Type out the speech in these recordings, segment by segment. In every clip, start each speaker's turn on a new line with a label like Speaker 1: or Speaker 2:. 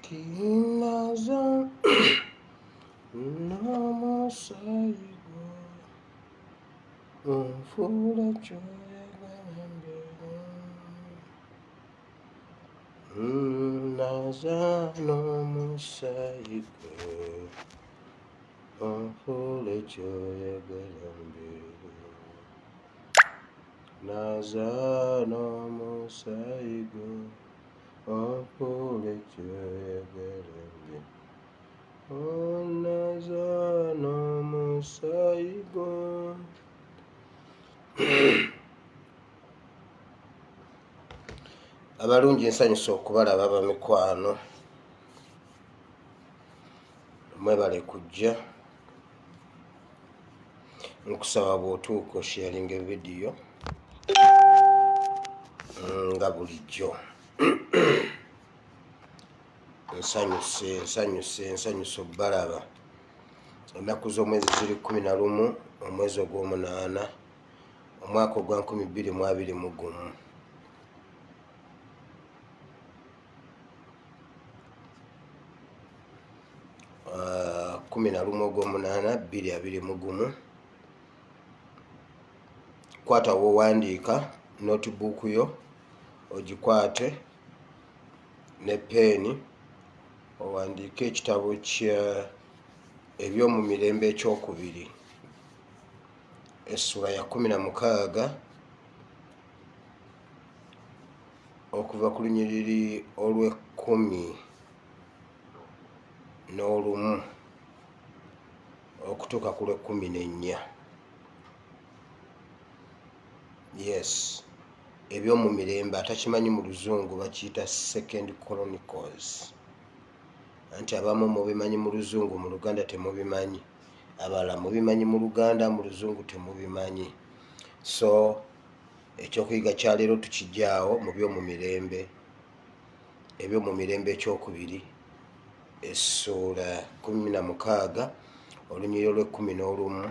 Speaker 1: Kimaza namasaigo unfula choyagambira naza namasaigo unfula choyagambira naza namasaigo unfula choyagambira naza namasaigo. Abalungi nsanyusa okubalaba abamikwano, mwebale kujja, nkusaba bw'otuuka osharinga evidiyo nga bulijjo. nsanyuse obbalaba. Ennaku z'omwezi ziri 11 omwezi ogw'omunaana omwaka ogwa 2021. 11 ogw'omunaana 2021. Kwata wowandiika notebook yo ogikwate ne peeni owandiike ekitabo kya ebyomu mirembe ekyokubiri essula ya 16 okuva ku lunyiriri olw'e11 okutuuka ku lw'e14. Yes, ebyomu mirembe atakimanyi mu luzungu bakiyita Second Chronicles. Anti abamu mubimanyi mu luzungu, mu Luganda temubimanyi. Abalala mubimanyi mu Luganda, mu luzungu temubimanyi. So ekyokuyiga kya leero tukijjaawo mu byomu mirembe, ebyomu mirembe ekyokubiri essula 16 olunyiriri olw'e11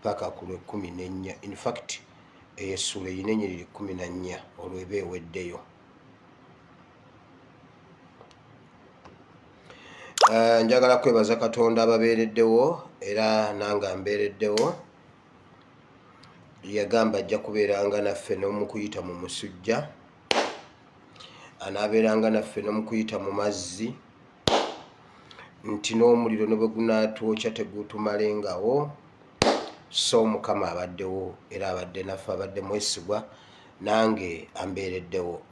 Speaker 1: paka ku lw'e14. In fact eyo essula erina ennyiriri 14 olwo eba eweddeyo. Njagala kwebaza Katonda ababeereddewo era nange mbeereddewo. Yagamba ajja kubeeranga naffe n'omu kuyita mu musujja, anaabeeranga naffe n'omu kuyita mu mazzi, nti n'omuliro ne bwe gunaatwokya tegutumalengawo. So Mukama abaddewo era abadde naffe, abadde mwesigwa, nange ambeereddewo.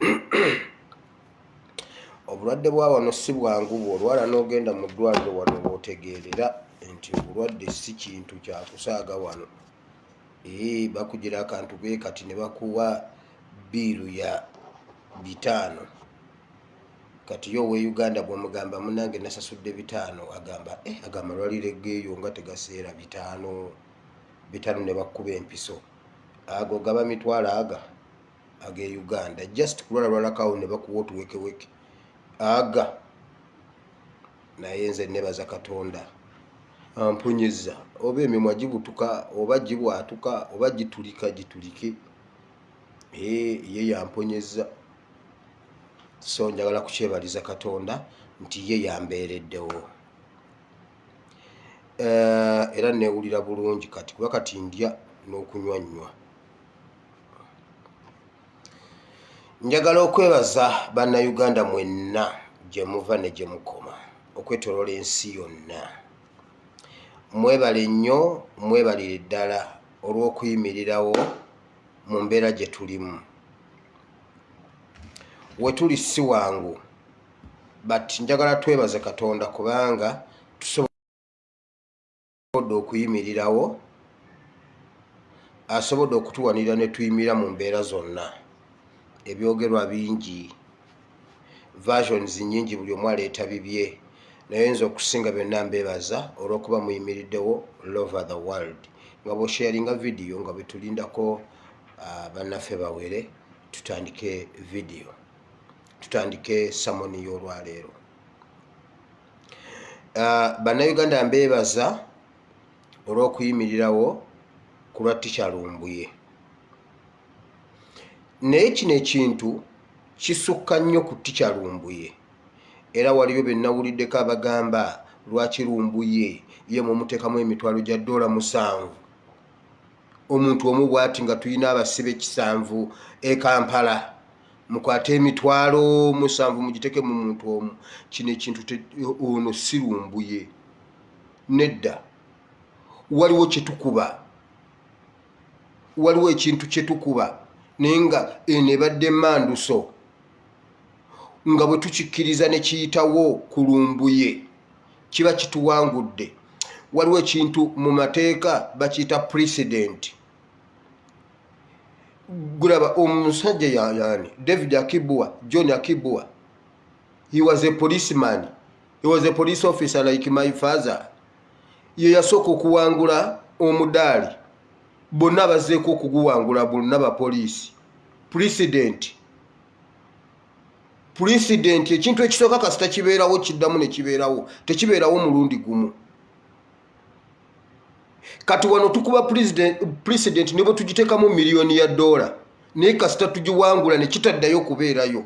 Speaker 1: Obulwadde bwa wano si bwangu, bw'olwala n'ogenda mu ddwaliro wano bw'otegeerera nti obulwadde si kintu kya kusaaga wano. Bakugira akantu bwe kati ne bakuwa biiru ya 5. Kati yo we Uganda bw'omugamba munnange nasasudde 5, agamba amalwaliro egeeyo nga tegaseera 5 ne bakkuba empiso. Ago gaba mitwalo ag'e Uganda, just kulwalakawo ne bakuwa otuwekeweke aga. Naye nze nebaza Katonda ampunyizza, oba emimwa gibutuka oba gibwatuka oba gitulike, ye yamponyezza. So njagala kukyebaliza Katonda nti ye yambeereddewo. Era neewulira bulungi kati, kuba kati ndya n'okunywanywa. Njagala okwebaza bannayuganda mwenna gye muva ne gye mukoma okwetooloola ensi yonna. Mwebale nnyo, mwebalire ddala olw'okuyimirirawo mu mbeera gye tulimu. We tuli si wangu, but njagala twebaze Katonda kubanga tusobodde okuyimirirawo, asobodde okutuwanirira ne tuyimira mu mbeera zonna. Ebyogerwa bingi, versions nnyingi, buli omu aleeta bibye, naye nze okusinga byonna mbeebaza olw'okuba muyimiriddewo all over the world nga bw'osharinga vidiyo nga bwe tulindako bannaffe bawere tutandike vidiyo. tutandike samoni y'olwaleero. Bannayuganda mbeebaza olw'okuyimirirawo ku lwa Teacher Lumbuye. Naye kino ekintu kisukka nnyo ku Teacher Lumbuye, era waliyo be nnawuliddeko abagamba lwaki Lumbuye ye mumuteekamu emitwalo gya $7 omuntu omu bw'ati nga tulina abasibe 7 e Kampala, mukwate emitwalo 7 mugiteeke mu muntu omu. Kino ekintu ono si Lumbuye. Nedda, waliwo kyetukuba, waliwo ekintu kyetukuba naye nga eno ebadde manduso nga bwe tukikkiriza ne kiyitawo ku Lumbuye kiba kituwangudde. Waliwo ekintu mu mateeka bakiyita precedent. Gulaba omusajja yani David Akibwa, John Akibwa, he was a policeman, he was a police officer like my father. Ye yasooka okuwangula omudaali, bonna bazeeko okuguwangula bonna bapoliisi. Precedent, ekintu ekisooka kasita kibeerawo kiddamu ne kibeerawo, tekibeerawo mulundi gumu. Kati wano tukuba precedent ne bwe tugiteekamu $1 million, naye kasita tugiwangula ne kitaddayo kubeerayo.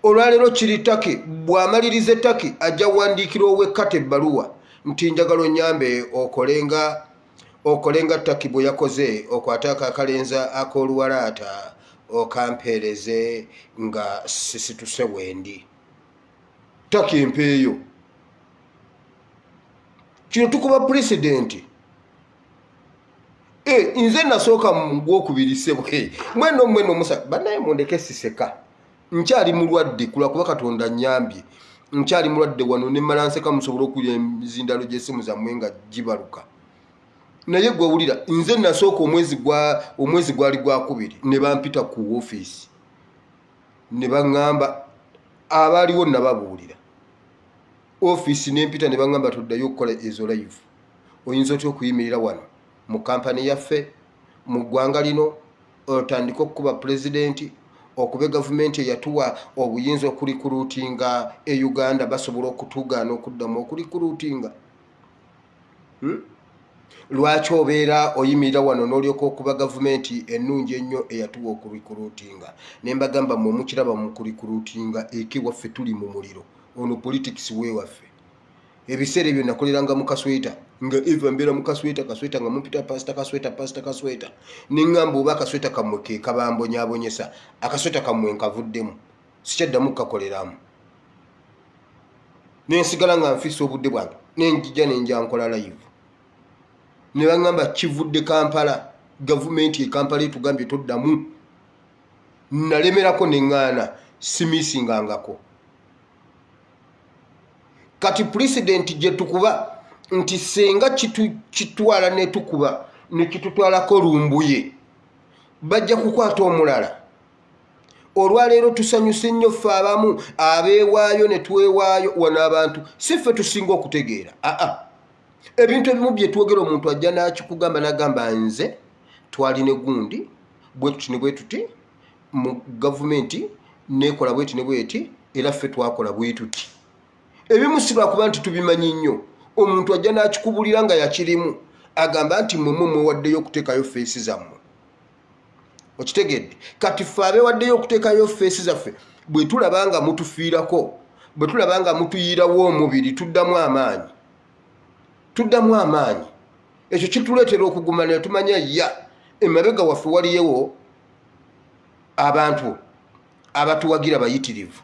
Speaker 1: Olwaleero kiri Taki, bw'amaliriza Taki ajja wandiikira ow'ekkata ebbaluwa nti njagala onnyambe okolenga Taki bwe yakoze okwata akalenza ak'oluwalaata okampeereze nga sisituse wendi. Taki empeeyo. Kino tukuba precedent. Nze nasooka mu gwokubiri ssebo. Mweno musa bannaye mundeke siseka. Nkyali mulwadde kuba Katonda nnyambye. Nkyali mulwadde wano ne mmala nseka musobole okulya emizindalo gy'essimu zammwe nga gibaluka. Naye gwe wulira, nze nasooka omwezi gwali gwa 2 ne bampita ku woofiisi ne baŋŋamba abaaliwo nababuulira. Office nempita ne baŋŋamba tuddayo okukola ezo live. Oyinza otya okuyimirira wano mu kampani yaffe mu ggwanga lino otandika okukuba pulezidenti okuba gavumenti eyatuwa obuyinza okurikuluutinga e Uganda basobola okutugaana okuddamu okurikuluutinga? Lwaki obeera oyimirira wano n'olyoka okuba gavumenti ennungi ennyo eyatuwa okurikuluutinga? Ne mbagamba mmwe mukiraba mu kurikuluutinga eke waffe tuli mu muliro. Ono politics wewaffe. Ebiseera ebyo nakoleranga mu Kasweta nga eva mbeera mu Kasweta nga mumpita pastor Kasweta neŋŋamba oba Kasweta kammwe ke kabambonyabonyesa, Akasweta kammwe nkavuddemu sikyaddamu kukakoleramu. Nensigala nga nfiisa obudde bwange nenjija nenja nkola live. Ne baŋŋamba kivudde Kampala, gavumenti e Kampala etugambye toddamu. Nalemerako neŋŋaana simisingangako. Kati precedent gye tukuba nti senga kitwala ne tukuba ne kitutwalako Lumbuye bajja kukwata omulala. Olwaleero tusanyuse nnyo ffe abamu abeewaayo ne twewaayo wano abantu si ffe tusinga okutegeera. Ebintu ebimu bye twogera omuntu ajja n'akikugamba n'agamba nze twalina gundi bwe tuti ne bwe tuti mu gavumenti nekola bweti ne bweti era ffe twakola bwe tuti. Ebimu si lwakuba nti tubimanyi nnyo. Omuntu ajja n'akikubulira nga yakirimu agamba nti mmwe mwewaddeyo okuteekayo feesi zammwe. Okitegedde? Kati ffe abeewaddeyo okuteekayo feesi zaffe bwe tulaba nga mutufiirako, bwe tulaba nga mutuyiirawo omubiri tuddamu amaanyi. Ekyo kituleetera okuguma ne tumanya ya emabega waffe waliyewo abantu abatuwagira bayitirivu.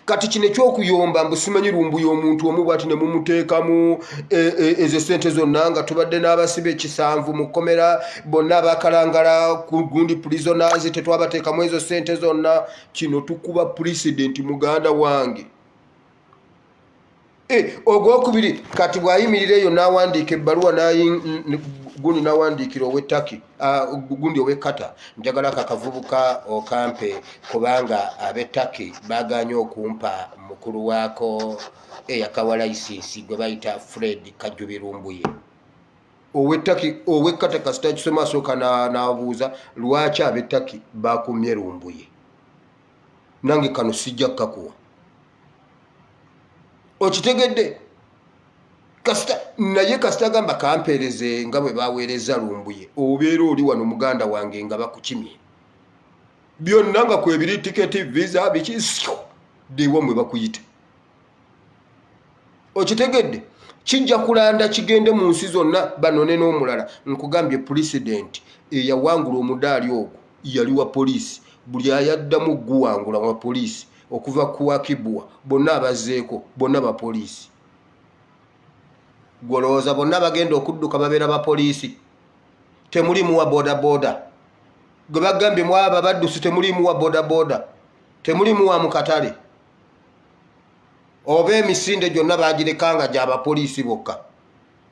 Speaker 1: Kati kino ekyokuyomba mbu simanyi Lumbuye omuntu omu bw'ati ne mumuteekamu ezo ssente zonna nga tubadde n'abasibe 7 mu kkomera bonna abakalangala ku gundi prisoners tetwabateekamu ezo ssente zonna. Kino tukuba precedent muganda wange. Ogwokubiri kati bwayimirira eyo n'awandiika ebbaluwa gundi n'awandiikira ow'ettaki gundi ow'ekkata njagala kakavubuka okampe kubanga ab'ettaki baganye okumpa mukulu waako eyakawa layisinsi gwe bayita Fred Kajubi Lumbuye. ow'ettaki kasita kisoma asooka n'abuuza lwaki ab'ettaki bakumye Lumbuye. Nange kano sijja kukakuwa. Okitegedde? Naye kasita agamba kampeereze nga bwe baweereza Lumbuye, obeera oli wano muganda wange nga bakukimye. Byonna nga kwebiri tiketi, visa, biki deewo mwe bakuyita. Okitegedde? Kijja kulanda kigende mu nsi zonna banone n'omulala. Nkugambye president eyawangula omudaali ogwo yali wa poliisi. Buli ayaddamu guwangula wa poliisi okuva ku Wakibwa bonna abazzeeko bonna ba poliisi. Golooza bonna bagenda okudduka babeera ba poliisi. Temulimu wa boda boda. Gwe bagambye mwaba baddusi temulimu wa boda boda. Temulimu wa mukatale. Oba emisinde gyonna bagirekanga gy'aba poliisi bokka.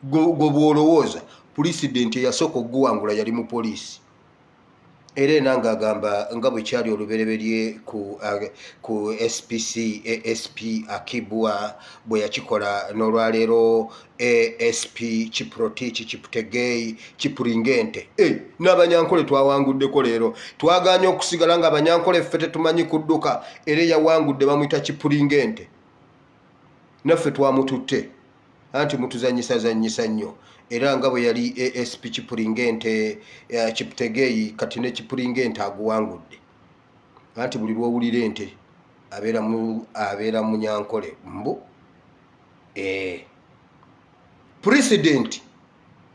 Speaker 1: Gwe bw'olowooza pulezidenti eyasooka okuguwangula yali mu poliisi. Era enanga agamba nga bwe kyali olubereberye ku SPC ASP Akibwa bwe yakikola n'olwaleero ASP Kiprotich Kiputegeyi Kipuringente. N'abanyankole twawanguddeko leero. Twaganye okusigala nga abanyankole ffe tetumanyi kudduka era yawangudde bamuyita Kipuringente. Naffe twamututte anti mutuzanyisa nnyo. Era nga bwe yali ASP Kipuringente Kiputegeyi kati ne Kipuringente aguwangudde. Anti buli lw'owulira ente abeera munyankole mbu. President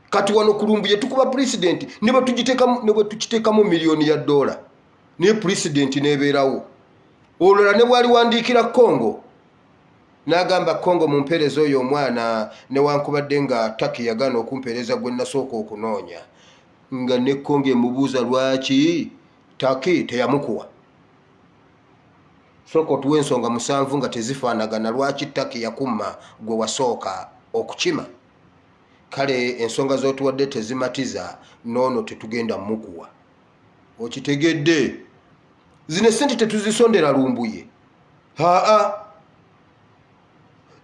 Speaker 1: kati wano ku Lumbuye tukuba president ne bwe tukiteekamu miliyoni ya $. Naye president n'ebeerawo. Olulala ne bwali wandiikira Congo n'agamba Congo mumpeereza oyo omwana newankubadde nga Taki yagaana okumpeereza gwe nasooka okunoonya. Nga ne Congo emubuuza lwaki Taki teyamukuwa. Sooka otuwa ensonga 7 nga tezifaanagana lwaki Taki yakumma gwe wasooka okukima. Kale ensonga z'otuwadde tezimatiza noono tetugenda mukuwa. Okitegedde? Zino sente tetuzisondera Lumbuye.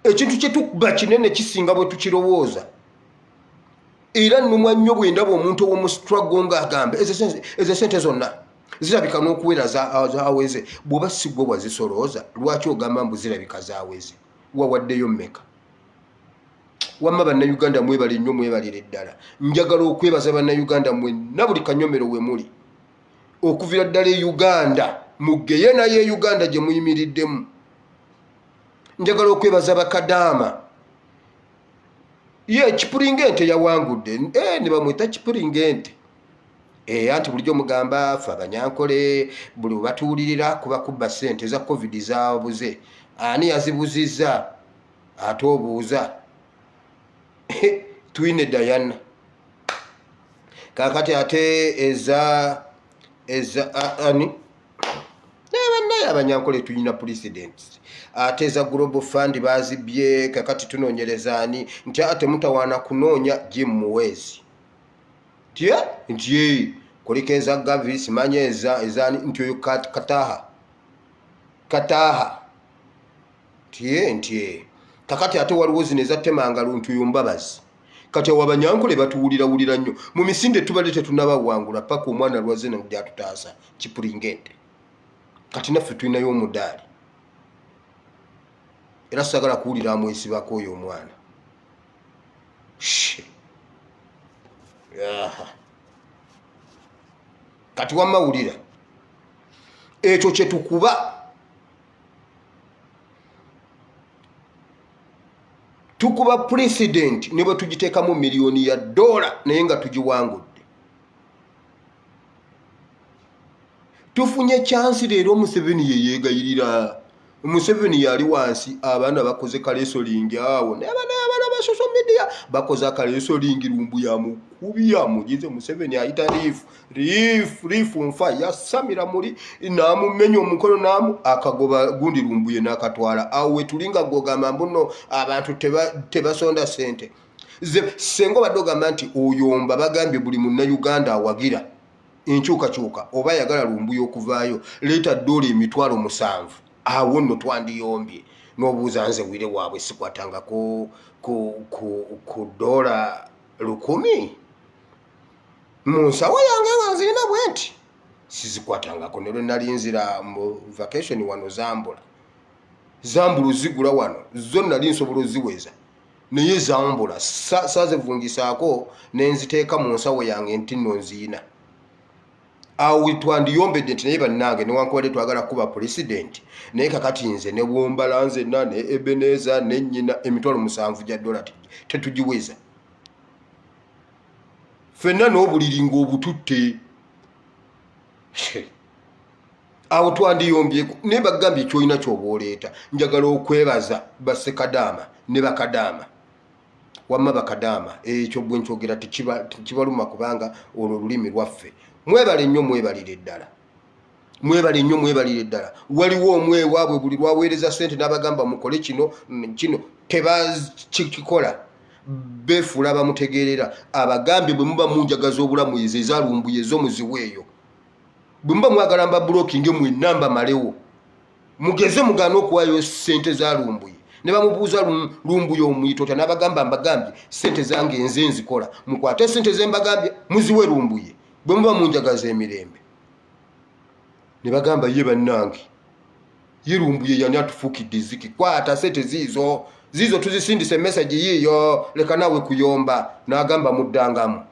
Speaker 1: Ekintu kye tukuba kinene kisinga bwe tukirowooza. Era nnumwa nnyo bwe ndaba omuntu ow'omu struggle ng'agamba ezo sente zonna zirabika n'okuwera zaaweze. Bw'oba si gwe wazisolooza lwaki ogamba mbu zirabika zaaweze? Wawaddeyo mmeka? Wamma bannayuganda mwebale nnyo mwebalire ddala. Njagala okwebaza bannayuganda mwenna buli kanyomero we muli. Okuvira ddala e Uganda muggeye naye e Uganda gye muyimiriddemu. Njagala okwebaza bakadaama. Ye Kipuringente yawangudde. Ne bamwita Kipuringente. Anti bulijjo mugamba ffe abanyankole buli batuwulirira kuba kubba ssente za COVID zaabuze. Ani yazibuzizza? Ate obuuza. Twine Diana. Kakati ate eza ani? Naye abanyankole tulina president. Ate eza Global Fund bazibye kakati tunoonyereza ani nti ate mutawaana kunoonya Jim Muwezi. Nti kuliko eza Gavi simanye ezani nti oyo Kataha. Nti kakati ate waliwo zino ezattemangalo nti oyo Mbabazi. Kati awo abanyankole batuwulira nnyo. Mu misinde tubadde tetunabawangula paka omwana lwaze gyatutaasa Kipuringente. Kati naffe tulinayo omudaali. Era sagala kuwulira amwesibako oyo omwana. Kati wamawulira ekyo kye tukuba. Tukuba president ne bwe tugiteekamu miliyoni ya $, naye nga tugiwangudde. Tufunye chance leero Museveni ye yeegayirira. Museveni yali wansi abaana bakoze kalesolingi awo. N'abaana ba social media bakoze kalesolingi Lumbuye amukubya amugize Museveni ayita riifu nfa yasamira muli n'amumenya omukono akagoba gundi Lumbuye n'akatwala. Awo we tulinga gogamba mbuno abantu tebasonda sente. Sengo badogamba nti oyomba bagambye buli munnayuganda awagira enkyukakyuka oba yagala Lumbuye okuvaayo leeta $7 7,000. Awo nno twandiyombye n'obuuza nze wire waabwe sikwatanga ku $. 100 mu nsawo yange nga nzirina bwenti sizikwatangako. Ne lwe nali nzira mu vacation wano zambula zigula wano zo nali nsobola oziweza naye zambula sazivungisaako nenziteeka mu nsawo yange nti nno nziina. Awo twandiyombedde nti naye bannange newankubadde twagala kuba president naye kakati nze ne Wombala nzenna ne Ebeneza ne nnyina $7,000 gya dola tetugiweza. Ffenna n'obuliri ng'obututte. Awo twandiyombyeko naye bagambye kyolina ky'oba oleeta. Njagala okwebaza Bassekadaama ne Bakadaama. Wamma Bakadaama ekyo bwe nkyogera tekibaluma kubanga olwo olulimi lwaffe. Mwebale nnyo mwebalire ddala. Mwebale nnyo mwebalire ddala. Waliwo omwe waabwe buli lwaweereza ssente n'abagamba mukole kino tebakikola. Beefuula bamutegeerera. Abagambye bwe muba munjagaza obulamu ezo ezalumbuye zo muziweeyo. Bwe muba mwagala mba blocking mwenna malewo. Mugeze mugaana okuwaayo ssente zalumbuye. Ne bamubuuza lumbuye omuyitota n'abagamba mbagambye ssente zange nze nzikola. Mukwate ssente ze mbagambye muziwe lumbuye. Bwe muba munjagaza emirembe. Ne bagamba ye bannange ye lumbuye yani atufuukidde ziki. Kwata ssente zizo tuzisindise message yiyo leka nawe kuyomba. N'agamba muddangamu.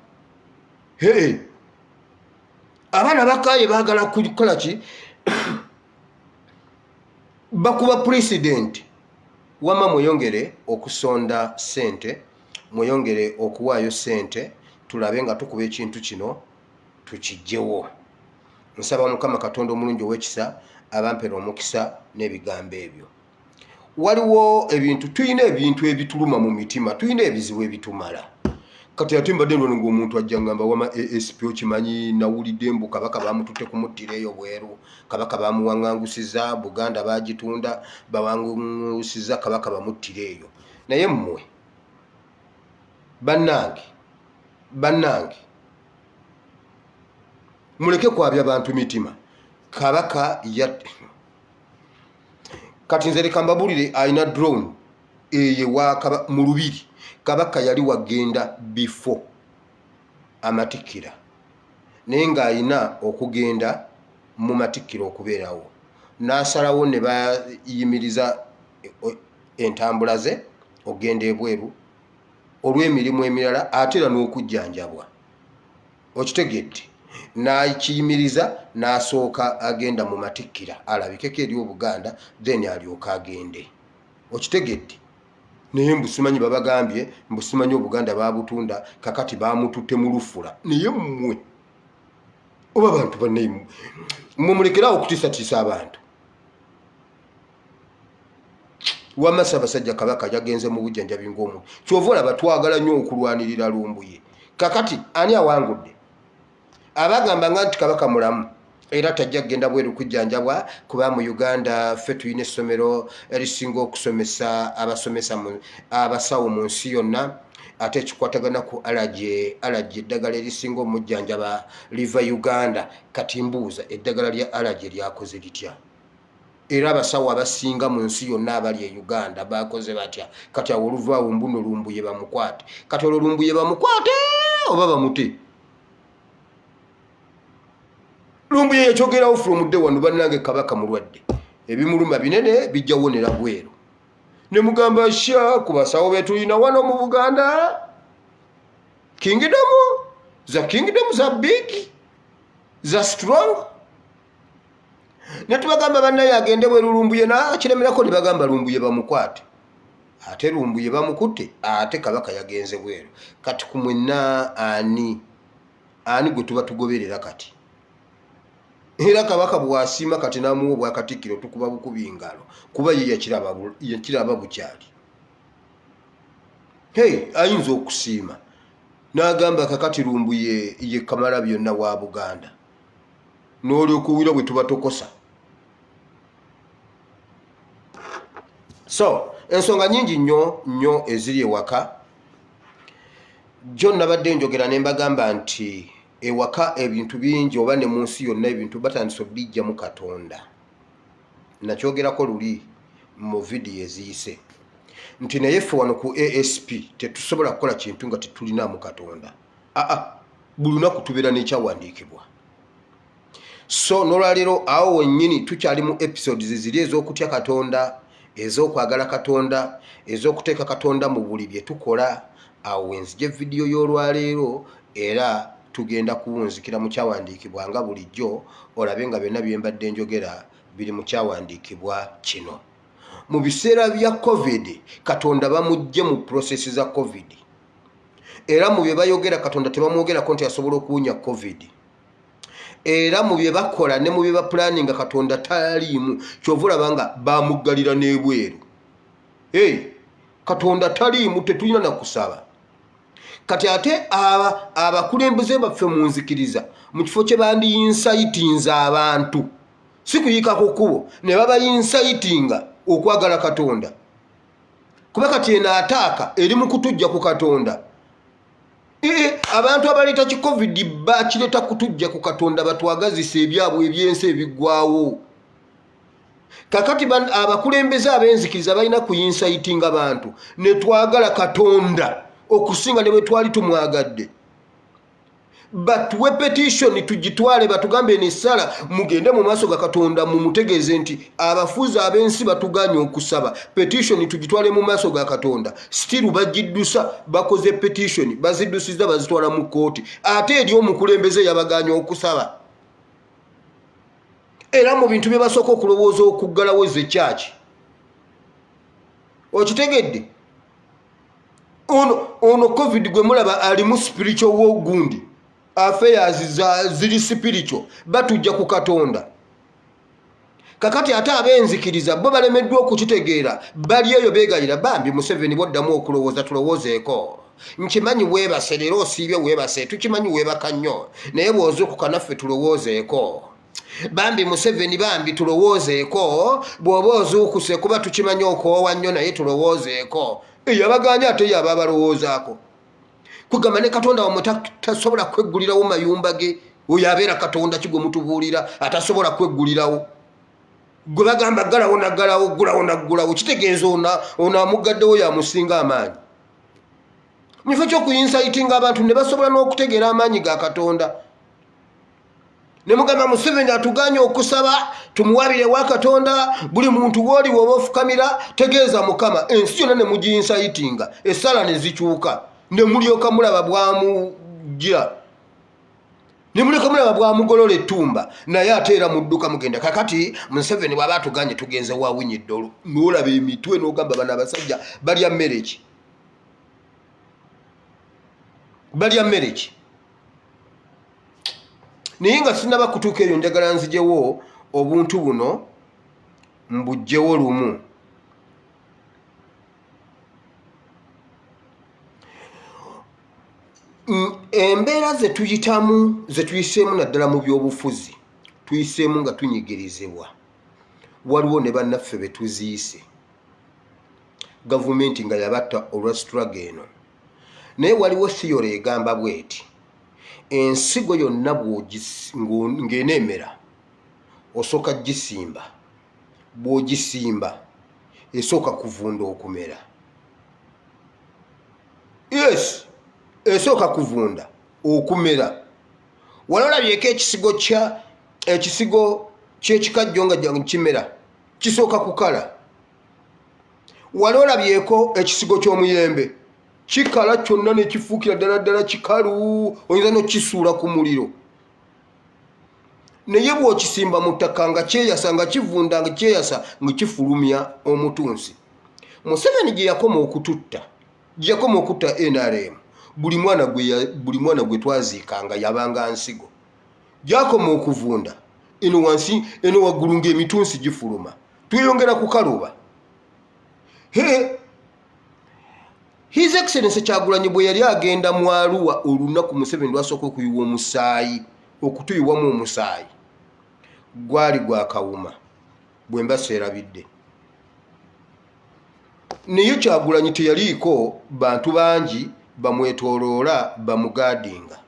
Speaker 1: Abaana bakaye baagala kukola ki? Bakuba president. Wamma mweyongere okusonda ssente, mweyongere okuwaayo ssente, tulabe nga tukuba ekintu kino tukijjewo. Nsaba Mukama Katonda omulungi ow'ekisa abampera omukisa n'ebigambo ebyo. Waliwo ebintu, tuyina ebintu ebituluma mu mitima, tuyina ebizibu ebitumala. Kati ate mbadde nno ng'omuntu ajja ngamba wama ASP okimanyi nawulidde mbu Kabaka bamututte kumuttira eyo bweru. Kabaka bamuwaŋŋangusiza, Buganda bagitunda bawangusiza Kabaka bamuttira eyo. Naye mmwe bannange muleke kwabya bantu mitima. Kabaka kati nze leka mbabulire ayina drone eye wa mu Lubiri. Kabaka yali wagenda before amatikkira naye ng'ayina okugenda mu matikkira okubeerawo. N'asalawo ne bayimiriza entambula ze ogenda ebweru olw'emirimu emirala ate era n'okujjanjabwa. Okitegedde? N'akiyimiriza n'asooka agenda mu matikkira alabikeko eri Obuganda then alyoka agende. Okitegedde? Naye mbusimanyi babagambye mbusimanyi Obuganda babutunda kakati bamututte mu lufula. Naye mmwe oba abantu banne mulekerawo okutiisatiisa abantu. Wamma Ssaabasajja Kabaka yagenze mu bujjanjabi ng'omuntu. Kyova olaba twagala nnyo okulwanirira lumbuye. Kakati ani awangudde? Abagamba nga nti Kabaka mulamu era tajja kugenda bweru kujjanjabwa kuba mu Uganda ffe tulina essomero erisinga okusomesa abasawo mu nsi yonna. Ate ekikwatagana ku allergy eddagala erisinga omujjanjaba liva Uganda. Kati mbuuza eddagala lya allergy lyakoze litya? Era abasawo abasinga mu nsi yonna abali e Uganda bakoze batya? Kati awo oluvaawo mbuno lumbuye bamukwate. Kati olwo lumbuye bamukwate oba bamute? Lumbuye yakyogerawo from day one bannange Kabaka mulwadde. Ebimuluma binene bijja wonera bweru. Ne mugamba sha ku basawo betulina wano mu Buganda. Kingdom za big, za strong. Ne tubagamba bannaye agende bweru lumbuye na kiremerako ne bagamba lumbuye bamukwate. Ate lumbuye bamukutte ate Kabaka yagenze bweru. Kati ku mwenna ani gwe tuba tugoberera kati? Era Kabaka bw'asiima kati n'amuwa Obwakatikkiro tukuba bukubi ngalo kuba ye yakiraba bukyali. Ayinza okusiima n'agamba kakati lumbuye ye Kamalabyonna wa Buganda. N'olyokuwira bwe tuba tokosa. So ensonga nyingi nnyo eziri ewaka. John nabadde njogera ne mbagamba nti ewaka ebintu bingi oba ne mu nsi yonna ebintu batandise obijja mu Katonda. Nakyogerako luli mu vidiyo eziyise. nti naye ffe wano ku ASP tetusobola kukola kintu nga tetulinamu Katonda. Buli lunaku tubeera n'ekyawandiikibwa. So n'olwaleero awo wennyini tukyali mu episodes ziri ez'okutya Katonda, ez'okwagala Katonda, ez'okuteeka Katonda mu buli bye tukola. Awo wenzije vidiyo y'olwaleero era tugenda kuwunzikira mu kyawandiikibwa nga bulijjo, olabe nga byonna bye mbadde njogera biri mu kyawandiikibwa kino. Mu biseera bya COVID, Katonda bamujje mu prosesi za COVID. Era mu bye bayogera Katonda tebamwogerako nti asobola okuwunya COVID. Era mu bye bakola ne mu bye bapulaninga Katonda taliimu, kyova olaba nga bamuggalira n'ebweru. Katonda taliimu, tetulina na kusaba. Kati ate abakulembeze baffe mu nzikiriza mu kifo kye bandiyinsayitinza abantu, si kuyiika ku kkubo, ne babayinsayitinga okwagala Katonda. Kuba kati eno ataaka eri mu kutujja ku Katonda. Abantu abaleeta ki COVID bakireta kutujja ku Katonda batwagazisa ebyabwe ebyensi ebiggwawo. Kakati abakulembeze ab'enzikiriza balina kuyinsayitinga abantu ne twagala Katonda okusinga ne bwe twali tumwagadde. Batuwe petition tugitwale batugambe n'essala mugende mu maaso ga Katonda mumutegeeze nti abafuzi ab'ensi batuganye okusaba. Petition tugitwale mu maaso ga Katonda. Still bagiddusa, bakoze petition, baziddusiza bazitwala mu kooti. Ate eri omukulembeze yabaganye okusaba. Era mu bintu bye basooka okulowooza okuggalawo ze kyaki. Okitegedde? Ono COVID gwe mulaba alimu spiritual war gundi. Affairs ziri spiritual, batujja ku Katonda. Kakati ate ab'enzikiriza bo balemeddwa okukitegeera, bali eyo beegayira bambi Museveni boddamu okulowooza tulowoozeeko. Nkimanyi weebase, leero osiibye weebase, tukimanyi weebaka nnyo, naye bw'ozuukuka naffe tulowoozeeko. Bambi Museveni bambi tulowoozeeko, bw'oba ozuukuse kuba tukimanyi okoowa nnyo naye tulowoozeeko. Yabaganya ate yaba abalowoozaako. Kugamba ne Katonda wamwe tasobola kweggulirawo mayumba ge, oyo abeera Katonda kigwe mutubuulira atasobola kweggulirawo. Gwe bagamba ggalawo naggalawo, ggulawo naggulawo, kitegeeza ono amuggaddewo yamusinga amaanyi. Mu kifo ky'okuyinsayitinga abantu ne basobola n'okutegeera amaanyi ga Katonda. Ne mugamba Museveni atuganye okusaba, tumuwabire wa Katonda, buli muntu w'oli bw'oba ofukamira, tegeeza Mukama. Ensi yonna ne mugiyinsayitinga, essala ne zikyuka. Ne mulyoka mulaba bwamujja, ne mulyoka mulaba bwamugolola ettumba, naye ate era mudduka mugenda. Kakati Museveni bw'aba atuganye tugenze wa Winyiddolo, n'olaba emitwe n'ogamba bano abasajja balya mmere ki? Balya mmere ki? Naye nga sinaba kutuuka eyo njagala nzijewo obuntu buno mbugjewo lumu. Embeera ze tuyitamu, ze tuyiseemu naddala mu by'obufuzi, tuyiseemu nga tunyigirizibwa. Waliwo ne bannaffe be tuziise. Gavumenti nga yabatta olwa struggle eno. Naye waliwo theory egamba bweti. Ensigo yonna ng'eneemera osooka gisimba. Bw'ogisimba esooka kuvunda okumera. Yes, esooka kuvunda okumera. Wali olabyeko ekisigo ky'ekikajjo nga kimera kisooka kukala. Wali olabyeko ekisigo ky'omuyembe kikala kyonna ne kifuukira ddala ddala kikalu, oyinza n'okisuula ku muliro. Naye bw'okisimba mu ttaka nga kyeyasa, nga kivunda nga kyeyasa, nga kifulumya omutunsi. Museveni gye yakoma okututta, gye yakoma okutta NRM, buli mwana gwe twaziikanga yabanga nsigo. Gyakoma okuvunda, eno wansi eno waggulu ng'emitunsi gifuluma, tweyongera kukaluba. His Excellency Kyagulanyi bwe yali agenda mu Arua olunaku Museveni lwasooka okuyiwa omusaayi, okutuyiwamu omusaayi, gwali gwa kawuma bwe mba seerabidde. Naye Kyagulanyi teyaliiko bantu bangi bamwetooloola bamugaadinga.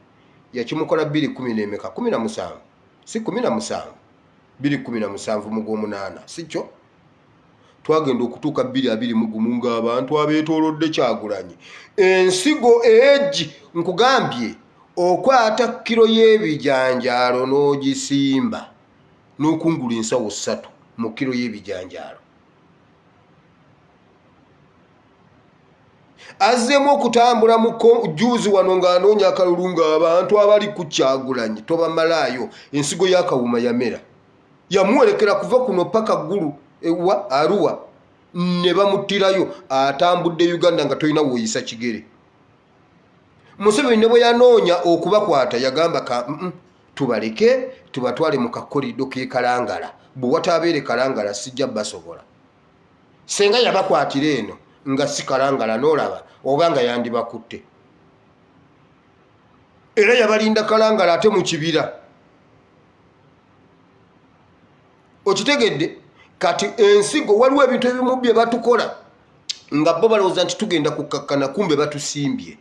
Speaker 1: Yakimukola 2017, si 17, 2017 mu Gwomukaaga, si kyo? twagenda okutuuka 2021 ng'abantu abeetoolodde Kyagulanyi. Ensigo eji nkugambye okwata kilo y'ebijanjaalo n'ogisimba n'okungula ensawo 3 mu kilo y'ebijanjaalo. Azzeemu okutambula mu juuzi wano ng'anoonya akalulu ng'abantu abali ku Kyagulanyi tobamalaayo. Ensigo y'akawuma yamera, yamuwerekera kuva kuno paka ggulu ewa Arua ne bamuttirayo atambudde Uganda nga tolina woyisa kigere. Museveni ne bwe yanoonya okubakwata yagamba tubaleke tubatwale mu kakorido k'ekalangala, bwe wataabeere kalangala sijja basobola. Senga yabakwatira eno nga si kalangala n'olaba obanga yandibakutte. Era yabalinda kalangala ate mu kibira. Okitegedde? Kati ensigo waliwo ebintu ebimu bye batukola nga bo balowooza nti tugenda kukakkana, kumbe batusimbye.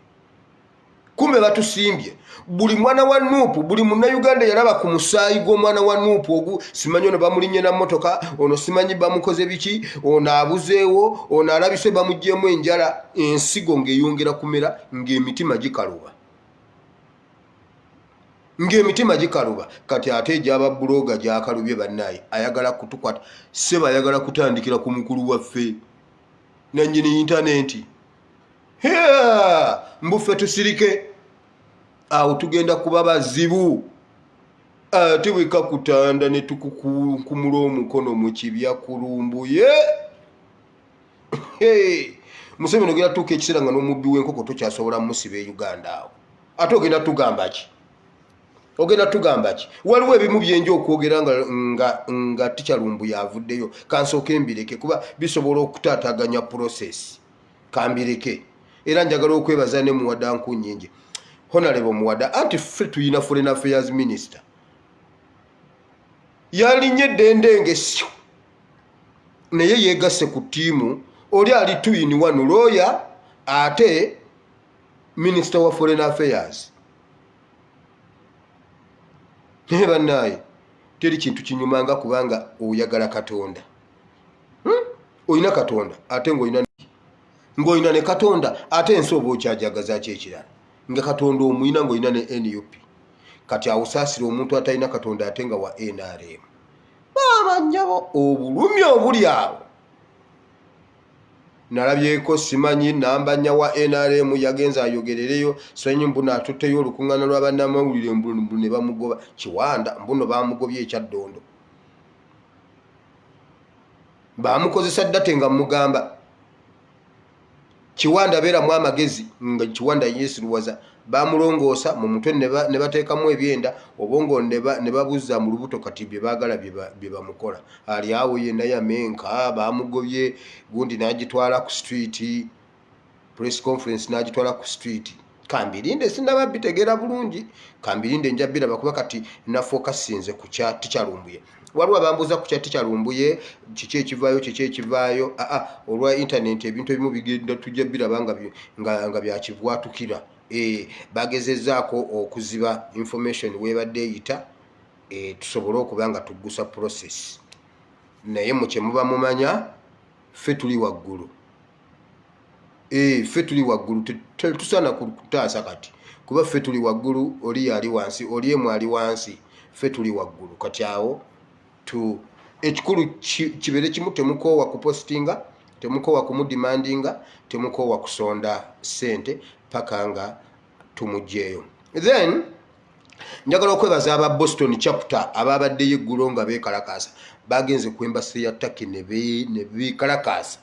Speaker 1: Buli mwana wa Nuupu, buli munnayuganda yalaba ku musaayi gw'omwana wa Nuupu ogu. Simanyi ono bamulinnye na mmotoka, ono simanyi bamukoze biki, ono abuzeewo, ono alabise bamuggyemu enjala. Ensigo ng'eyongera kumera ng'emitima gikaluba. Kati ate egy'aba buloga gyakalubye bannaayi ayagala kutukwata. Seba ayagala kutandikira ku mukulu waffe nannyini intaneti. Mbuffe tusirike awo tugenda kuba bazibu. Ate bwe kakutanda ne tukukumula omukono mu kibya kulumbuye. Museveni ogenda tuuka ekiseera nga n'omubbi w'enkoko tokyasobola musiba e Uganda awo. Ate ogenda tugamba ki? Waliwo ebimu byenja okwogera nga Tikyalumbuye avuddeyo. Kansooke mbireke kuba bisobola okutaataganya process. Kambireke. Era njagala okwebaza ne Muwada Nkunnyingi. Honorable Muwada, anti ffe tuyina Foreign Affairs Minister. Yalinnye Dendenge syo. Naye yeegasse ku ttiimu. Oli ali 2-in-1 lawyer ate Minister wa Foreign Affairs. Naye bannaaye, teri kintu kinyumanga kubanga oyagala Katonda. Oyina Katonda ate ng'oyina ne Katonda ate ensi oba okyajagaza ki ekirala. Nga Katonda omuyina ng'oyina ne NUP. Kati awusaasira omuntu atalina Katonda ate nga wa NRM. Babannyabo obulumi obuli awo. Nalabyeko simanyi nambanya wa NRM yagenza ayogerereyo, simanyi mbuno atutteyo olukuŋŋaana lw'abannamawulire mbu ne bamugoba. Kiwanda mbuno bamugobye ekyaddondo. Bamukozesa ddate nga mugamba. Kiwanda beeramu amagezi nga Kiwanda yeesiruwaza. Bamulongoosa mu mutwe ne bateekamu ebyenda, obongo ne babuzza mu lubuto kati bye baagala bye bamukola. Ali awo yenna yamenka, bamugobye, gundi n'agitwala ku street, press conference n'agitwala ku street. Kambirinde sinaba bitegeera bulungi. Kambirinde nja biraba kuba kati nafokasinze ku Tikyalumbuye. Waliwo abambuuza ku Tikyalumbuye kiki ekivaayo. Olwa internet ebintu ebimu bigenda tujja biraba nga byakivwatukira. Bagezezzaako okuziba information webadde eyita tusobole okuba nga tuggusa process. Naye mu kye muba mumanya ffe tuli waggulu. Ffe tuli waggulu, tusaana kutaasa kati kuba ffe tuli waggulu, oli ali wansi, oli emu ali wansi, ffe tuli waggulu. Kati awo ekikulu kibeere kimu, temukoowa kupostinga, temukoowa kumudimandinga, temukoowa kusonda ssente paka nga tumugjeeyo. Then njagala okwebaza aba Boston chapter ababaddeyo eggulo nga beekalakaasa. Bagenze ku embassy ya Turkey ne beekalakaasa.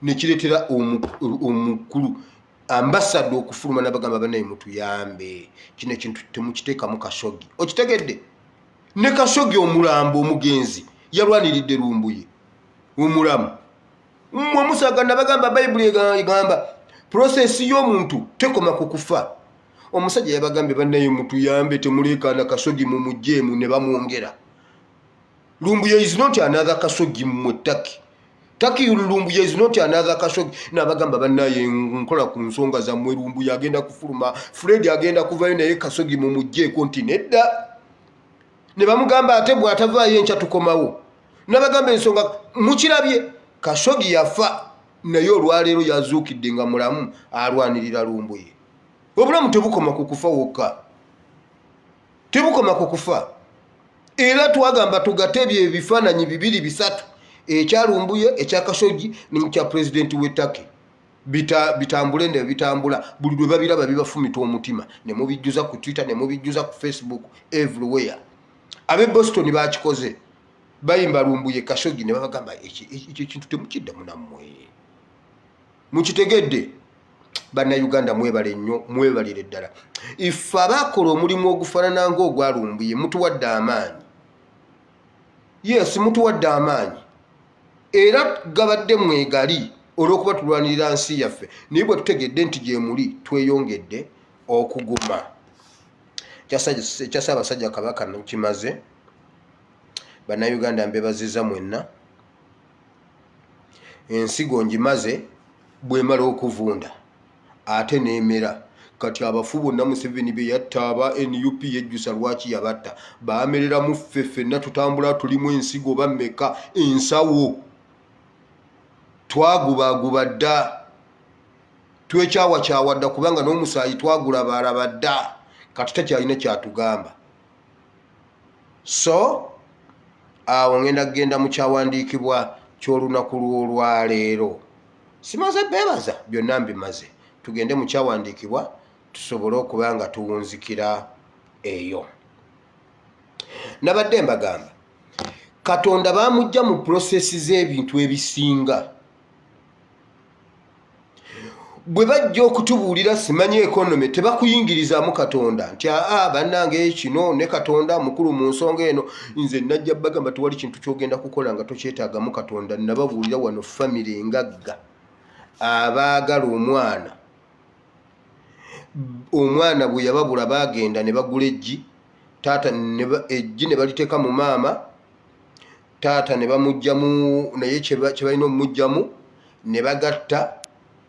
Speaker 1: Ne kireetera omukulu ambassador okufuluma n'abagamba bannaye mutuyambe. Kino ekintu temukiteekamu Kashogi. Okitegedde? Ne Kashogi omulambo omugenzi yalwaniridde Lumbuye omulamu. Mmwe musagana bagamba Bayibuli egamba process y'omuntu tekoma ku kufa. Omusajja yabagambye bannaye mutuyambe temuleekaana Kashogi mu mugjeemu ne bamwongera. Lumbuye is not another Kashogi mmwe Turkey. Turkey Lumbuye is not another Kashogi. N'abagamba bannaye nkola ku nsonga zammwe Lumbuye agenda kufuluma, Fred agenda kuvayo naye Kashogi mu mugjeeko nti nedda. Ne bamugamba ate bw'atavaayo enkya tukomawo. N'abagamba ensonga mukirabye Kashogi yafa naye olwaleero yazuukidde nga mulamu alwanirira Lumbuye. Obulamu tebukoma ku kufa wokka, tebukoma ku kufa. Era twagamba tugatebye ebifaananyi 2-3 ekya Lumbuye, ekya Kashogi n'ekya pulezidenti w'ettake bitambule ne bitambula, buli lwe babiraba bibafumita omutima, ne mubijjuza ku Twitter, ne mubijjuza ku Facebook, everywhere. Ab'e Boston bakikoze, bayimba Lumbuye Kashogi ne babagamba ekyo kintu temukidda munammwe, mukitegedde. Bannayuganda mwebale nnyo, mwebalire ddala. Ife abakola omulimu ogufaanana ng'ogwa Lumbuye mutuwadde amaanyi. Yes, mutuwadde amaanyi. Era gabadde mwegali olw'okuba tulwanirira nsi yaffe, naye bwe tutegedde nti gye muli tweyongedde okuguma. Ekya Ssaabasajja Kabaka kimaze. Bannayuganda mbebaziza mwenna. Ensigo ngimaze bwemala okuvunda ate neemera. Kati abafu bonna Museveni bye yatta, aba NUP yejjusa lwaki yabatta, baamereramu ffe ffenna tutambula tulimu ensigo bammeka, ensawo twagubaaguba dda, twekyawakyawa dda, kubanga n'omusaayi twagulabalaba dda, kati takyalina kyatugamba. So awo ngenda kugenda mu kyawandiikibwa ky'olunaku lw'olwaleero. Simaze beebaza, byonna mbimaze. Tugende mu kyawandiikibwa tusobole okuba nga tuwunzikira eyo. Nabadde mbagamba Katonda baamujja mu prosesi z'ebintu ebisinga. Bwe bajja okutubuulira simanyi economy tebakuyingirizaamu Katonda nti bannange kino ne Katonda mukulu mu nsonga eno. Nze najja bagamba tewali kintu kyogenda kukola nga tokyetaagamu Katonda. Nababuulira wano famire engagga abaagala omwana bwe yababula bagenda ne bagula eggi, taata eggi ne baliteeka mu maama, taata ne bamugjamu, naye kye balina omumugjamu ne bagatta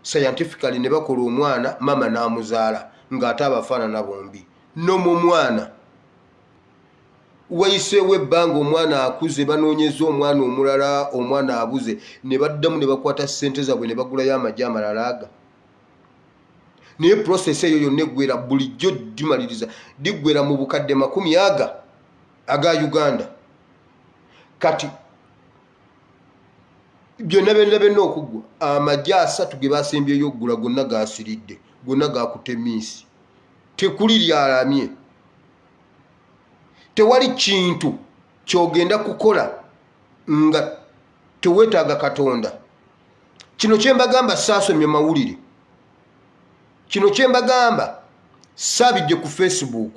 Speaker 1: scientifically ne bakola omwana, maama n'amuzaala ng'ate abafaanana bombi. No mu mwana wayiseewo ebbanga omwana akuze, banoonyeza omwana omulala, omwana abuze, ne baddamu ne bakwata ssente zaabwe ne bagulayo amagye amalala aga. Naye process eyo yonna eggwera bulijjo dimaliriza diggwera mu bukadde 40 aga Uganda. Kati byonna benna okuggwa, amagye 3 ge baasembyeyo oggula gonna gaasiridde, gonna gakutte miisi, tekuli lyalamye. Tewali kintu kyogenda kukola nga teweetaaga Katonda. Kino kye mbagamba saasomye mawulire, kino kye mbagamba saabidde ku Facebook,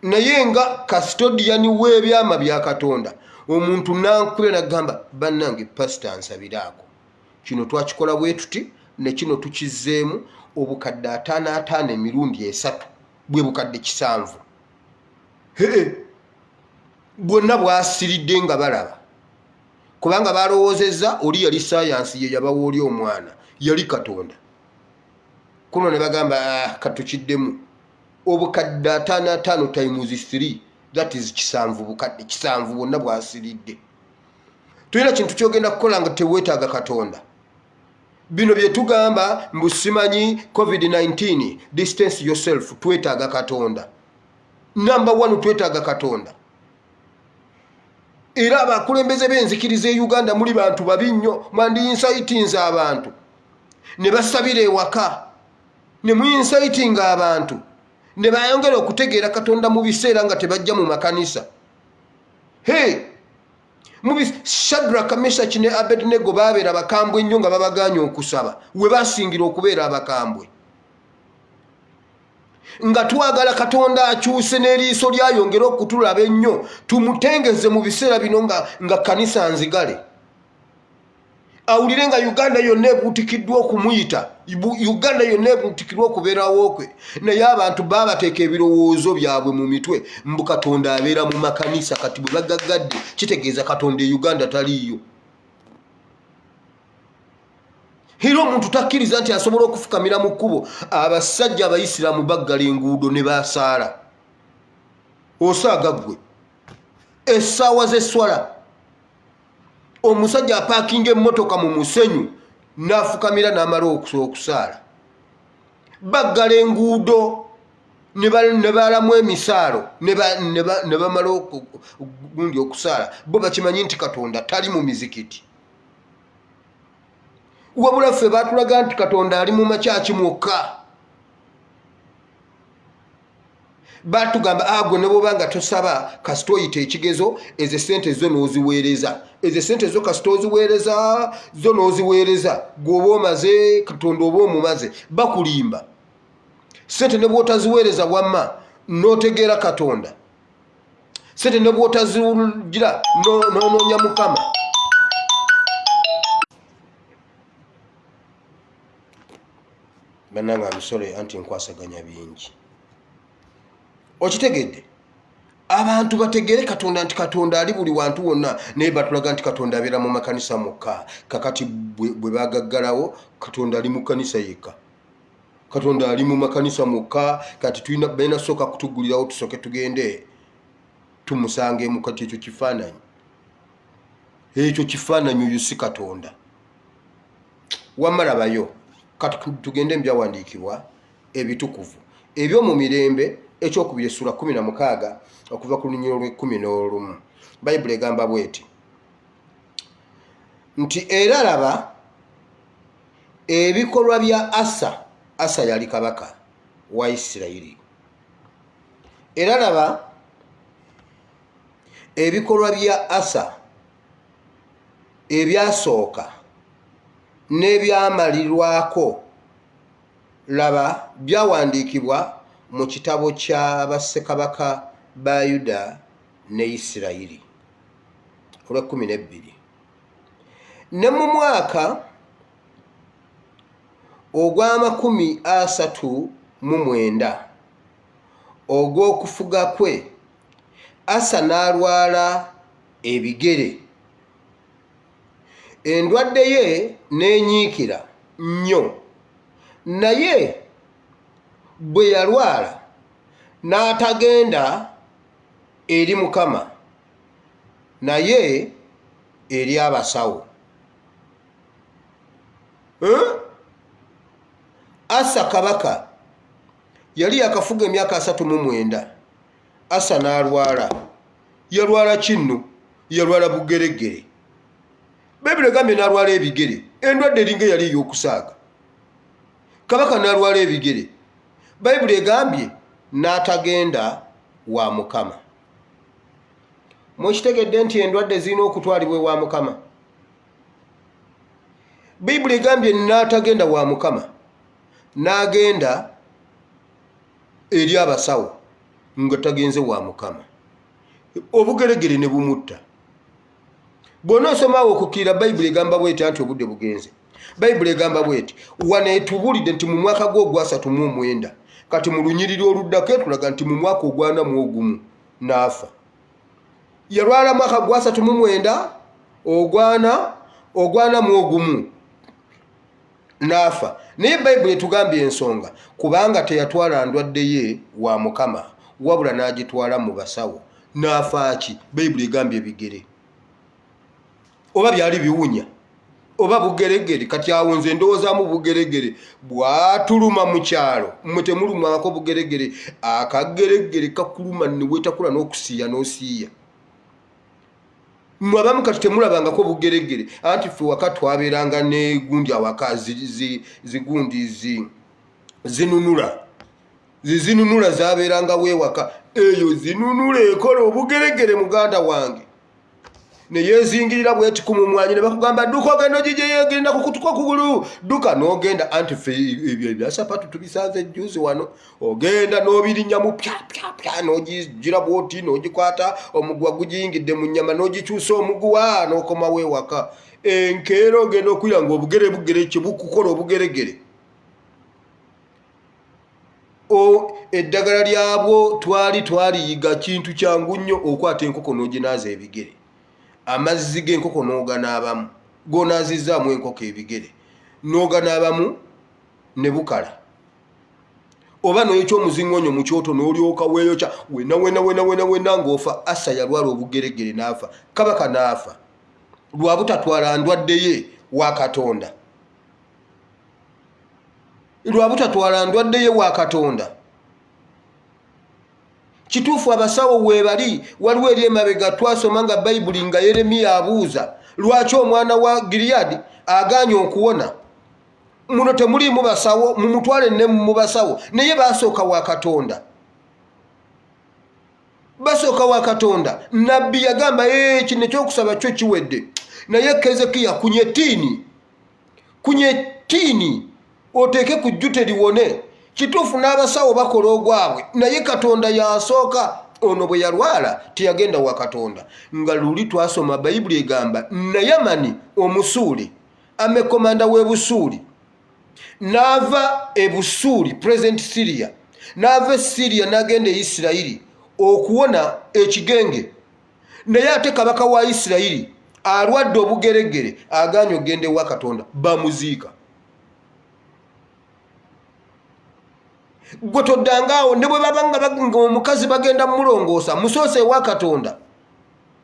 Speaker 1: naye nga custodian w'ebyama bya Katonda omuntu nankubira nagamba bannange pasita ansabiraako, kino twakikola bwe tuti ne kino tukizzeemu obukadde 55 emirundi 3 bwe bukadde 7. Bwonna bwasiridde nga balaba, kubanga balowoozezza oli yali sayansi ye yabawa oli omwana, yali Katonda. Kuno ne bagamba katukiddemu obukadde 55 times 3, that is 7, bukadde 7 bwonna bwasiridde. Tulina kintu kyogenda kukola nga teweetaaga Katonda. Bino bye tugamba mbu simanyi COVID-19, distance yourself, twetaaga Katonda. Number 1 twetaaga Katonda. Era abakulembeze b'enzikiriza e Uganda muli bantu babi nnyo, mwandiyinsayitinza abantu ne basabira ewaka, ne muyinsayitinga abantu ne bayongera okutegeera Katonda mu biseera nga tebajja mu makanisa. Shadraka, Meshaki ne Abednego baabeera bakambwe nnyo nga babagaanye okusaba, we basingira okubeera abakambwe. Nga twagala Katonda akyuse n'eriiso lyayongera okutulaba ennyo, tumutengeze mu biseera bino nga kanisa nzigale. Awulire nga Uganda yonna ebuutikiddwa okumuyita, Uganda yonna ebuutikiddwa okubeerawo kwe, naye abantu baabateeka ebirowoozo byabwe mu mitwe mbu Katonda abeera mu makanisa. Kati bwe bagaggadde kitegeeza Katonda e Uganda taliiyo. Era omuntu takkiriza nti asobola okufukamira mu kkubo abasajja Abayisiraamu baggala enguudo ne basaala. Osaaga ggwe essaawa z'esswala omusajja apaakinga emmotoka mu musenyu n'afukamira n'amala okusaala baggala enguudo ne baalamu emisaalo ne bamala gundi okusaala bo bakimanyi nti Katonda tali mu mizikiti wabula ffe baatulaga nti Katonda ali mu makyaki mwokka batugamba gwe ne bwoba nga tosaba kasita oyita ekigezo ezo sente zo n'oziweereza ezo sente zo kasita oziweereza zo n'oziweereza gweoba omaze Katonda oba omumaze bakulimba sente ne bwotaziweereza wamma n'otegeera Katonda sente ne bwotazigira n'onoonya Mukama bannanga amisole anti nkwasaganya bingi okitegedde abantu bategere Katonda nti Katonda ali buli wantu wonna naye batulaga nti Katonda abeera mu makanisa mukka kakati bwe bagaggalawo Katonda ali mu kanisa yekka Katonda ali mu makanisa mukka kati tulina balina sooka kutugulirawo tusooke tugende tumusange mu kati ekyo kifaananyi oyo si Katonda wamalabayo kati tugende mbyawandiikibwa ebitukuvu ebyomu mirembe ekyokubiri essula 16 okuva ku lunyiro lw'11 Bayibuli egamba bweti nti era laba ebikolwa bya Asa yali kabaka wa Isirayiri era laba ebikolwa bya Asa ebyasooka n'ebyamalirwako laba byawandiikibwa mu kitabo kya bassekabaka ba Yuda ne Isirayiri olw'12 ne mu mwaka ogw'39 ogw'okufuga kwe Asa n'alwala ebigere endwadde ye n'enyiikira nnyo naye bwe yalwala n'atagenda eri Mukama naye eri abasawo Asa kabaka yali yakafuga emyaka 39 Asa n'alwala yalwala kinno yalwala bugeregere Bayibuli egambye n'alwala ebigere endwadde eringa yali ey'okusaaga kabaka n'alwala ebigere Bayibuli egambye n'atagenda wa Mukama mukitegedde nti endwadde zirina okutwalibwa wa Mukama Bayibuli egambye n'atagenda wa Mukama n'agenda eri abasawo nga tagenze wa Mukama obugeregere ne bumutta bw'ona osomawo okukkirira Bayibuli egamba bweti anti obudde bugenze Bayibuli egamba bweti waneetubulidde nti mu mwaka gw'39 kati mu lunyiriri oluddako tulaga nti mu mwaka ogw'41 n'afa yalwala mwaka gwa 39 ogw'41 n'afa naye Bayibuli etugambye ensonga kubanga teyatwala ndwadde ye wa Mukama wabula n'agitwala mu basawo n'afa ki Bayibuli egambye ebigere oba byali biwunya oba bugeregere kati awo nze ndowoozaamu bugeregere bwatuluma mu kyalo mmwe temulumako bugeregere akageregere kakuluma neweetakula n'okusiiya n'osiiya mmwe abamu kati temulabangako bugeregere anti ffe waka twabeeranga ne gundi awaka zigundi zinunula zabeerangawo ewaka eyo zinunula ekola obugeregere muganda wange neyezingirira bweti ku mumwanyi ne bakugamba duka ogenda ogijjeyo egenda kukutuka kugulu duka n'ogenda anti ffe ebyo ebyasapatu tubisanze ejjuzi wano ogenda n'obirinnya pya n'ogigira bwoti n'ogikwata omugwa gugiyingidde mu nnyama n'ogikyusa omuguwa n'okomawo ewaka enkeera ogenda okwira ng'obugere kibukukola obugeregere eddagala lyabwo twaliyiga kintu kyangu nnyo okwata enkoko n'oginaaza ebigere amazzi g'enkoko n'oganaabamu gonaazizaamu enkoko ebigere n'oganaabamu ne bukala oba noyokya omuzingonyo mu kyoto n'olyoka weeyokya wena ng'ofa Asa yalwala obugeregere n'afa kabaka n'afa lwa butatwala ndwadde ye wa Katonda. Lwa butatwala ndwadde ye wa Katonda. Kituufu abasawo webali waliwo eri emabega twasoma nga Bayibuli nga Yeremiya abuuza lwaki omwana wa Giliyadi aganye okuwona. Muno temuliimu basawo, mumutwale ne mu basawo, naye basooka wa Katonda. Basooka wa Katonda. Nabbi yagamba kino ekyokusaba kyo kiwedde, naye Keezekiya kunye ttiini oteeke ku jjute liwone. Kituufu n'abasawo bakola ogwabwe, naye Katonda yasooka. Ono bwe yalwala teyagenda wa Katonda. Nga luli twasoma Bayibuli egamba Nayamani Omusuuli amekomanda w'e Busuuli n'ava e Busuuli present Syria, n'ava e Syria n'agenda e Isirayiri okuwona ekigenge, naye ate kabaka wa Isirayiri alwadde obugeregere aganye ogende wa Katonda, bamuziika. Gwe toddangaawo ne bwe babanga omukazi bagenda mulongoosa musoose wa Katonda.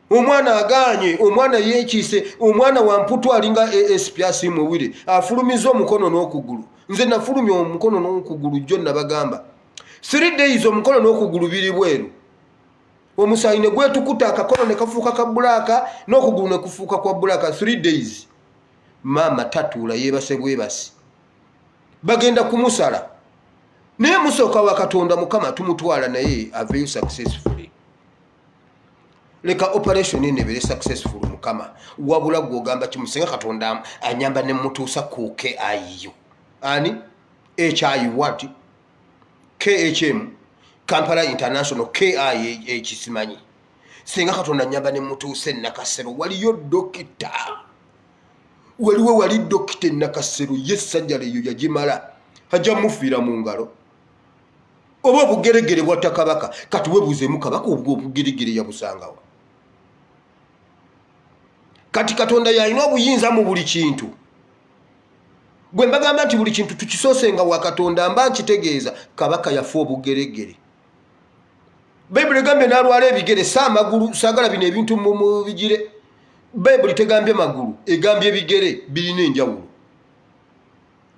Speaker 1: Omwana aganye, omwana yeekiise, omwana wamputu alinga espyasi muwire afulumiza omukono n'okugulu. Nze nafulumya omukono n'okugulu jjo nabagamba 3 days omukono n'okugulu biri bweru. Omusaayi ne gwetukuta akakono ne kafuuka ka bbulaaka n'okugulu ne kufuuka kwa bbulaaka 3 days. Maama tatuula yeebase bwebasi. Bagenda kumusala. Naye musooka wa Katonda Mukama tumutwala naye aveyo successfully. Leka operation enebere successful Mukama. Wabula gwogamba kimusenga Katonda anyamba ne mutuusa ku KIU. Ani? HIU KHM Kampala International KIA kisimanyi. Senga Katonda anyamba ne mutuuse Nakasero waliyo dokita. Waliwo wali dokita Nakasero yessajjale yo yagimala. Hajja mufiira mu ngalo. Oba bugeregere bwa Kabaka kati webuzeemu Kabaka obwo bugeregere yabusangawa. Kati Katonda yalina obuyinza mu buli kintu. Gwe mbagamba nti buli kintu tukisoosenga wa Katonda mba nkitegeeza Kabaka yafa obugeregere. Bayibuli egambye n'alwala ebigere amagulu saagala bino ebintu mu bigire. Bayibuli tegambye magulu egambye ebigere birina enjawulo.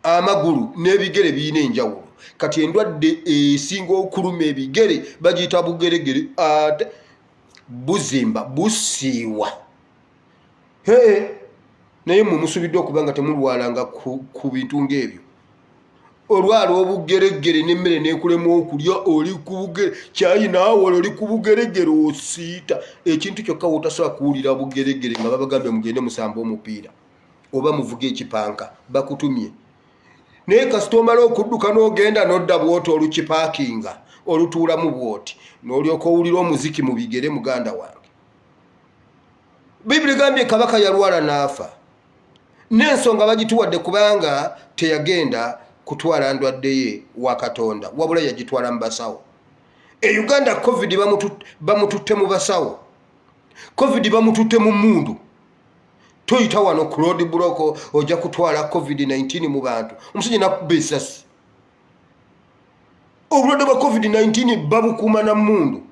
Speaker 1: Amagulu n'ebigere birina enjawulo. Kati endwadde esinga okuluma ebigere bagiyita bugeregere ate buzimba busiiwa. Naye mumusubidde okuba nga temulwalanga ku bintu ng'ebyo. Olwala obugeregere n'emmere n'ekulemu okulya oli ku bugere kyayi naawe oli ku bugeregere osiita. Ekintu kyokka wotasobola kuwulira bugeregere nga babagambye mugende musamba omupiira oba muvuge ekipanka bakutumye. Naye kasita omala okudduka n'ogenda n'odda bwoti olukipaakinga olutuulamu bwoti n'olyoka owulira omuziki mu bigere muganda wange. Bibuli gambye Kabaka yalwala n'afa. N'ensonga bagituwadde kubanga teyagenda kutwala ndwadde ye wa Katonda wabula yagitwala mu basawo. E Uganda COVID bamututte mu basawo. COVID bamututte mu mmundu. Toyita wano ku road block ojja kutwala COVID-19 mu bantu. Omusajja nakuba essasi. Obulwadde bwa COVID-19 babukuuma na mmundu.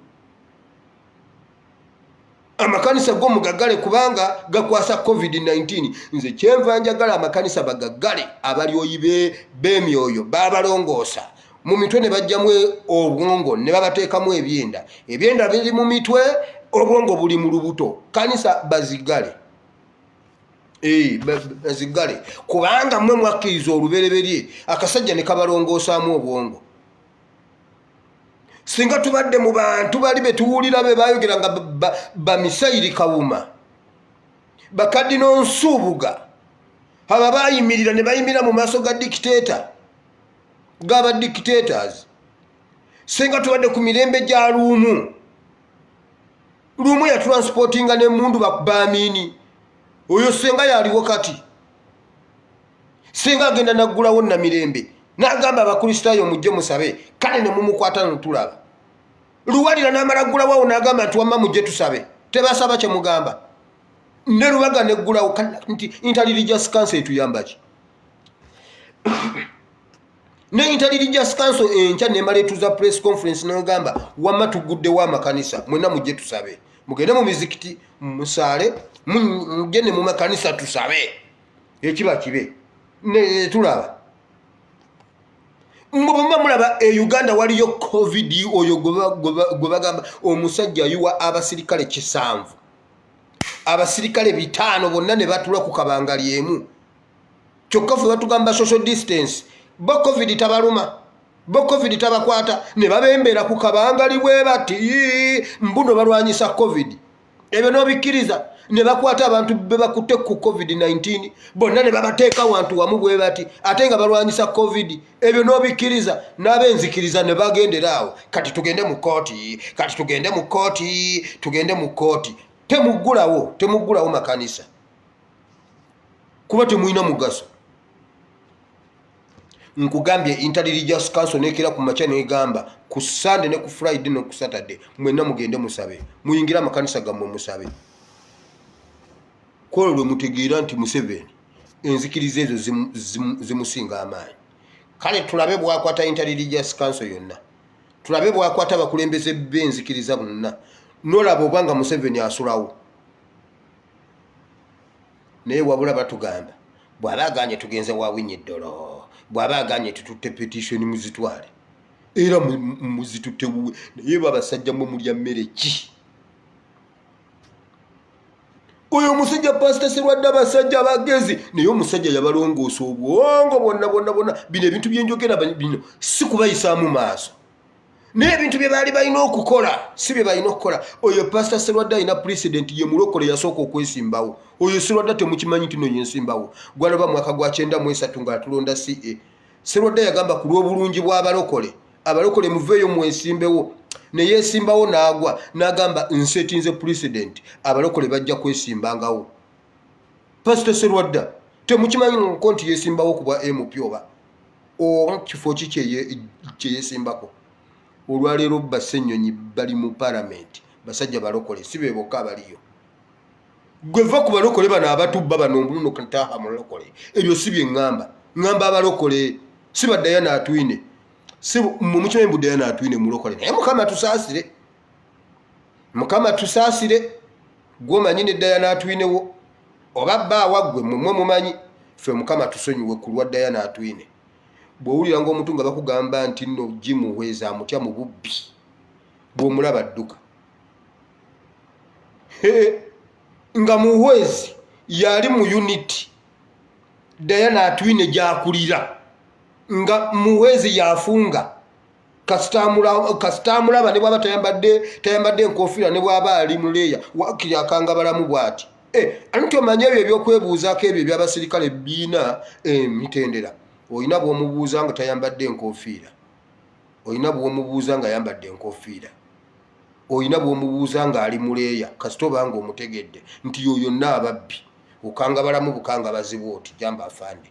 Speaker 1: Amakanisa go mugagale kubanga gakwasa COVID-19. Nze kyenva njagala amakanisa bagagale abalyoyi b'emyoyo babalongoosa. Mu mitwe ne bajjamu obwongo ne babateekamu ebyenda. Ebyenda biri mu mitwe, obwongo buli mu lubuto. Kanisa bazigale. Bazigale kubanga mmwe mwakkiriza olubereberye akasajja ne kabalongoosaamu obwongo. Singa tubadde mu bantu bali betuwulira be bayogera nga bamisayiri kawuma bakadino nsuubuga aba bayimirira ne bayimirira mu maaso ga dictator gaba dictators. Singa tubadde ku mirembe gya luumu ya transportinga ne mundu baamini oyo senga yaliwo kati. Singa agenda naggulawo na mirembe n'agamba abakristaayo mujje musabe kale ne mumukwata n'otulaba. Luwalira n'amala ggulawo n'agamba nti wamma mujje tusabe tebasaba kye mugamba. Ne lubaga neggulawo nti Interreligious Council etuyamba ki? Ne Interreligious Council enkya nemala etuza press conference n'agamba wamma tuguddewo amakanisa mwenna mujje tusabe. Mugende mu mizikiti musaale mugende mu makanisa tusabe ekiba kibe ne tulaba mboma mulaba Uganda waliyo covid oyo gwe bagamba omusajja yuwa abasirikale 7 abasirikale 5 bonna ne batula ku kabangali emu kyokka fe batugamba social distance bo covid tabaluma bo covid tabakwata ne babembera ku kabangali bwe bati mbuno balwanyisa covid ebyo nobikiriza ne bakwata abantu be bakutte ku covid-19 bonna ne babateeka wantu wamu bwe bati ate nga balwanyisa covid ebyo nobikiriza n'abenzikiriza ne bagenderaawo kati tugende mu kooti temugulawo makanisa kuba temuyina mugaso nkugambye Inter-Religious Council nekera ku macha negamba ku Sunday ne ku Friday ne ku Saturday mwenna mugende musabe muyingira amakanisa gammwe musabe kwolwe mutegeera nti Museveni enzikiriza ezo zimusinga amaanyi kale tulabe bwakwata Inter-Religious Council yonna tulabe bwakwata bakulembeze benzikiriza bonna nolabo obanga Museveni asulawo naye wabula batugamba bwabaganye tugenze wa Winyiddolo bwabaganye tututte petition muzitwale era muzitutte naye babasajja mwe mulya mmere ki oyo musajja Pastor Sserwadda abasajja abagezi naye omusajja yabalongoosa obwongo bonna bino ebintu byenjogera bino si kubayisaamu maaso naye ebintu bye baali balina okukola si bye balina okukola oyo Pastor Sserwadda alina president ye mulokole yasooka okwesimbawo oyo Sserwadda temukimanyi nti no yensimbawo gwalaba mwaka gwa 93 nga tulonda CA Sserwadda yagamba ku lw'obulungi bw'abalokole abalokole muveeyo mwesimbewo ne yesimbawo n'agwa n'agamba nsetinze president abalokole bajja kwesimbangawo Pastor Sserwadda temukimanyi nti yesimbawo ku bwa MP oba kifo ki kye yesimbako olwaleero Bassenyonyi bali mu parliament basajja balokole si be bokka abaliyo gwe va ku balokole bano abatubba bano omuno kantaha mulokole ebyo si bye ngamba abalokole si ba Diana Atwine si mumukimanyi bu Diana Atwine mulokole naye Mukama tusaasire gwomanyi ne Diana Atwine wo oba bbaawa gwe mumwe mumanyi ffe Mukama tusonyiwe ku lwa Diana Atwine bw'owulira ng'omuntu nga bakugamba nti nno gimuhweza amutya mu bubbi bw'omulaba adduka nga muhwezi yali mu unity Diana Atwine gyakulira nga muhwezi yafunga kasitamulaba ne bwaba tayambadde enkofiira ne bwaba ali muleeya wakiri akangabalamu bw'ati anti omanye ebyo ebyokwebuuzaako ebyo ebyabasirikale biina emitendera oyina bw'omubuuza nga tayambadde enkofiira oyina bw'omubuuza nga ayambadde enkofiira oyina bw'omubuuza nga ali muleeya kasita obanga omutegedde nti yo yonna ababbi okangabalamu bukangabazi bw'oti jamba afande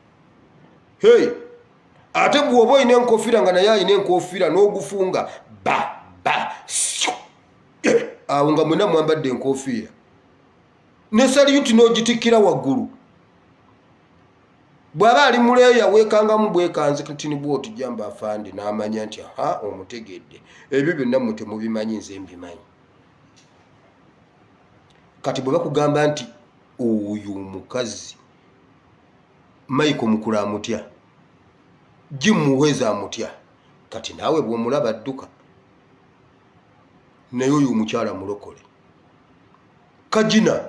Speaker 1: ate bw'oba oyina enkofiira nga naye ayina enkofiira n'ogufunga awo nga mwena mwambadde enkofiira ne saliyuti n'ogitikkira waggulu bw'aba ali muleeya weekangamu bwekanze katini bw'oti jamba afande n'amanya nti omutegedde ebyo byonna mmwe temubimanyi nze mbimanyi kati bwe bakugamba nti oyo omukazi Michael Mukula amutya Muhweza amutya kati naawe bw'omulaba adduka naye oyo omukyala mulokole Kajina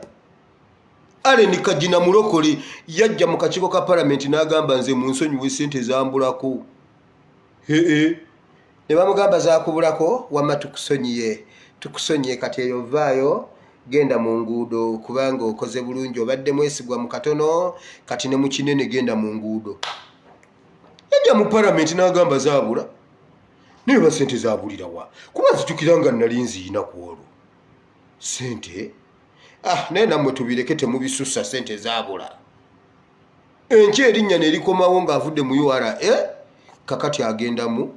Speaker 1: Aleni Kajina mulokole yajja mu kakiiko ka parliament n'agamba nze mu nsonyiwe ssente zambulako ne bamugamba zakubulako wamma tukusonyiye kati eyo vaayo genda mu nguudo kubanga okoze bulungi obadde mwesigwa mu katono kati ne mu kinene genda mu nguudo yajja mu parliament n'agamba zaabula naye ba ssente zaabulira wa kuba nzijukira nga nali nziyina ku olwo ssente naye nammwe tubireke temubisussa ssente zaabula enkya erinnya ne likomawo ng'avudde mu URA kakati agenda mu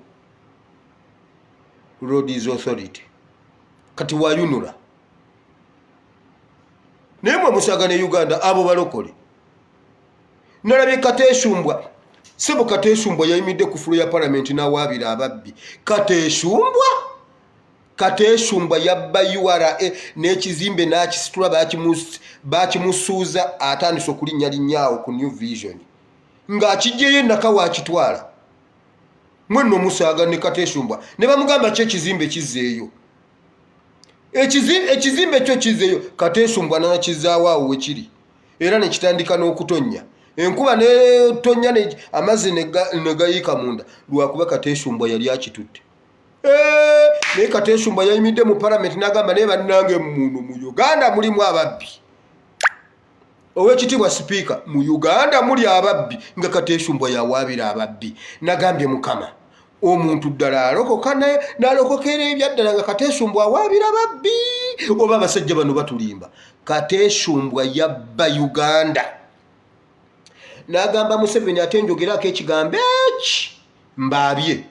Speaker 1: Roads Authority kati wayunula naye mwe musaga ne Uganda abo balokole nalabye Kateeshumbwa sebo Kateeshumbwa yayimidde ku fulu ya parliament n'awaabira ababbi Kateeshumbwa Kateshumbwa yabba URA n'ekizimbe n'akisitula bakimusuuza atandise okulinnyalinnyawo ku New Vision ng'akijjeyo ennaka waakitwala mwenno musaaga ne Kateshumbwa ne bamugamba ki ekizimbe kizzeeyo ekizimbe kyo kizzeeyo Kateshumbwa n'akizaawo awo we kiri era ne kitandika n'okutonnya enkuba n'etonnya amazzi ne gayiika munda lwakuba Kateshumbwa yali akitutte naye Kateshumbwa yayimidde mu palamenti n'agamba naye bannange muno mu Uganda mulimu ababbi Oweekitiibwa Sipiika mu Uganda muli ababbi nga Kateshumbwa yawaabira ababbi nagambye Mukama omuntu ddala alokoka naye n'alokokera ebyaddala nga Kateshumbwa awaabira ababbi oba abasajja bano batulimba Kateshumbwa yabba Uganda n'agamba Museveni ate njogerako ekigambo eki mbaabye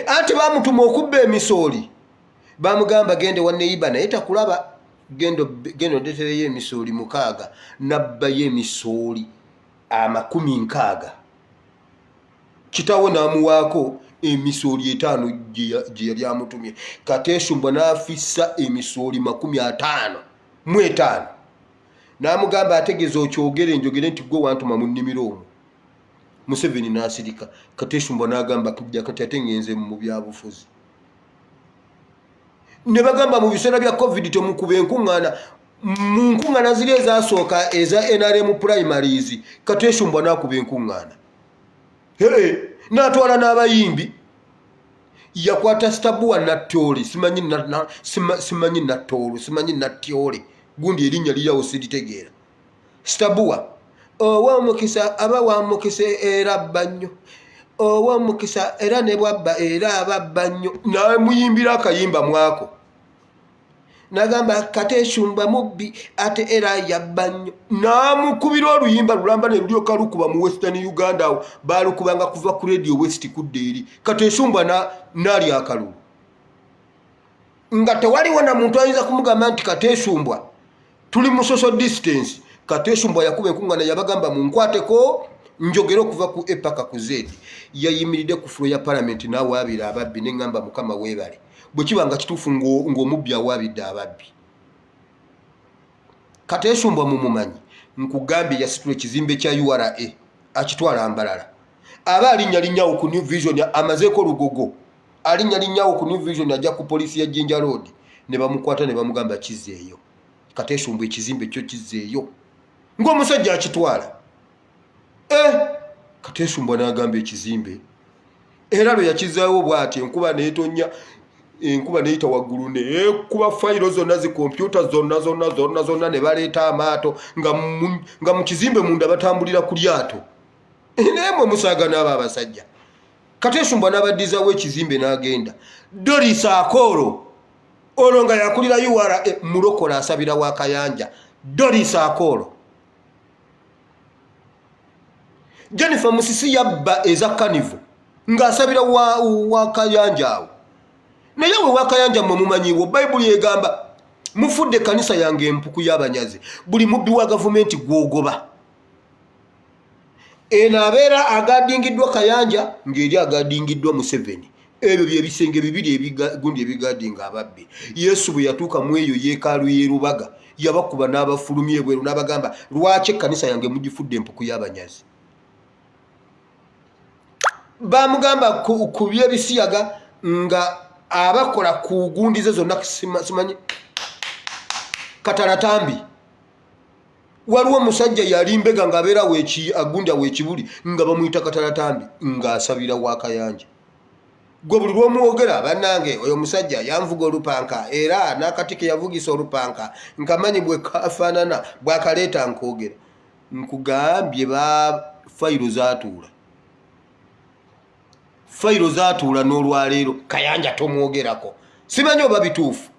Speaker 1: anti bamutuma okubba emisooli bamugamba gende wa neiba naye takulaba gendo ndetereyo emisooli 6 nabbayo emisooli 60 kitawo n'amuwaako emisooli 5 gye yali amutumye Kateshumbwa n'afissa emisooli 55 n'amugamba ategeeza okyogere njogere nti gwe wantuma mu nnimiro omwo Museveni n'asirika Kateshumbwa n'agamba kujja kati ate ngenze mu byabufuzi ne bagamba mu biseera bya COVID temukuba enkuŋŋaana mu nkuŋŋaana ziri ezasooka eza NRM primaries Kateshumbwa n'akuba enkuŋŋaana n'atwala n'abayimbi yakwata Stabua Nattole simanyi Nattolo simanyi Nattyole gundi erinnya liryawo siritegeera Stabua ow'omukisa aba wamukisa era abba nnyo ow'omukisa era ne bwabba era ababba nnyo n'amuyimbira akayimba mwako n'agamba Kateshumbwa mubbi ate era yabba nnyo n'amukubira oluyimba lulamba ne lulyoka lukuba mu Western Uganda awo baalukubanga kuva ku Radio West kudda eri Kateshumbwa n'ali akalulu nga tewaliwo na muntu ayinza kumugamba nti Kateshumbwa tuli mu social distance Kateshumbwa yakuba enkuŋŋaana yabagamba munkwateko njogera okuva ku epaka ku Z yayimiridde ku fulo ya palamenti n'awaabira ababbi n'eŋŋamba Mukama weebale bwe kiba nga kituufu ng'omubbi awaabidde ababbi Kateshumbwa mumumanyi nkugambye yasitula ekizimbe kya URA akitwala Mbalala aba alinnyalinnya ku New Vision amazeeko lugogo alinnyalinnya ku New Vision ajja ku poliisi ya Jinja Road ne bamukwata ne bamugamba kizzeeyo Kateshumbwa ekizimbe kyo kizzeeyo ng'omusajja akitwala Kateshumbwa n'agamba ekizimbe era lwe yakizaawo bw'ati enkuba n'etonnya enkuba n'eyita waggulu neekuba fayiro zonna zi kompyuta zonna ne baleeta amaato nga mu kizimbe munda batambulira ku lyato naye mwe musaaga n'aba abasajja Kateshumbwa n'abaddizaawo ekizimbe n'agenda Doris Akolo olwo nga yakulira URA mulokola asabira wa Kayanja Doris Akolo Jennifer Musisi yabba eza Kanivu ng'asabira wa Kayanja awo naye we wa Kayanja mwe mumanyiwo Bayibuli egamba mufudde kanisa yange empuku y'abanyazi buli mubbi wa gavumenti gwogoba eno abeera agadingiddwa Kayanja ng'eri agadingiddwa Museveni ebyo byebisenge bibiri gundi ebigadinga ababbi Yesu bwe yatuuka mu eyo yeekaalu y'erubaga yabakuba n'abafulumya ebweru n'abagamba lwaki ekkanisa yange mugifudde empuku y'abanyazi bamugamba ku byebisiyaga nga abakola ku gundi ze zonna simanyi Katalatambi waliwo omusajja yali mbega ng'abeera agundi aweekibuli nga bamuyita Katalatambi ng'asabira wa Kayanja gwe buli lw'omuwogera bannange oyo omusajja yanvuga olupanka era n'akatike yavugisa olupanka nkamanyi bwe kafaanana bw'akaleeta nkoogera nkugambye ba fayiro zaatuula n'olwaleero Kayanja tomwogerako simanyi oba bituufu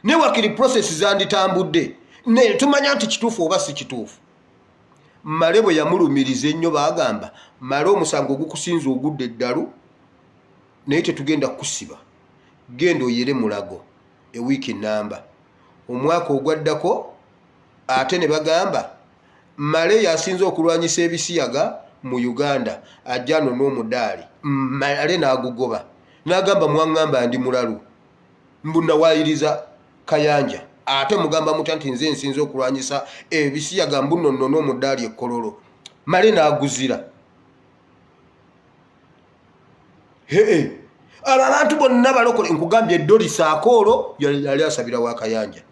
Speaker 1: ne wakiri process zanditambudde ne tumanya nti kituufu oba si kituufu Male bwe yamulumiriza ennyo baagamba Male omusango ogukusinza ogudde eddalu naye tetugenda kusiba genda oyere Mulago ewiiki nnamba omwaka ogwaddako ate ne bagamba Male yasinze okulwanyisa ebisiyaga mu Uganda ajjano n'omudaali Male n'agugoba n'agamba mwaŋŋamba ndi mulalu mbuna waayiriza Kayanja ate mugamba muta nti nze nsinze okulwanyisa ebisiyaga mbuno nnono omudaali ekkololo male n'aguzira abantu bonna balokole nkugambye Doris Akoolo yali asabira wa Kayanja,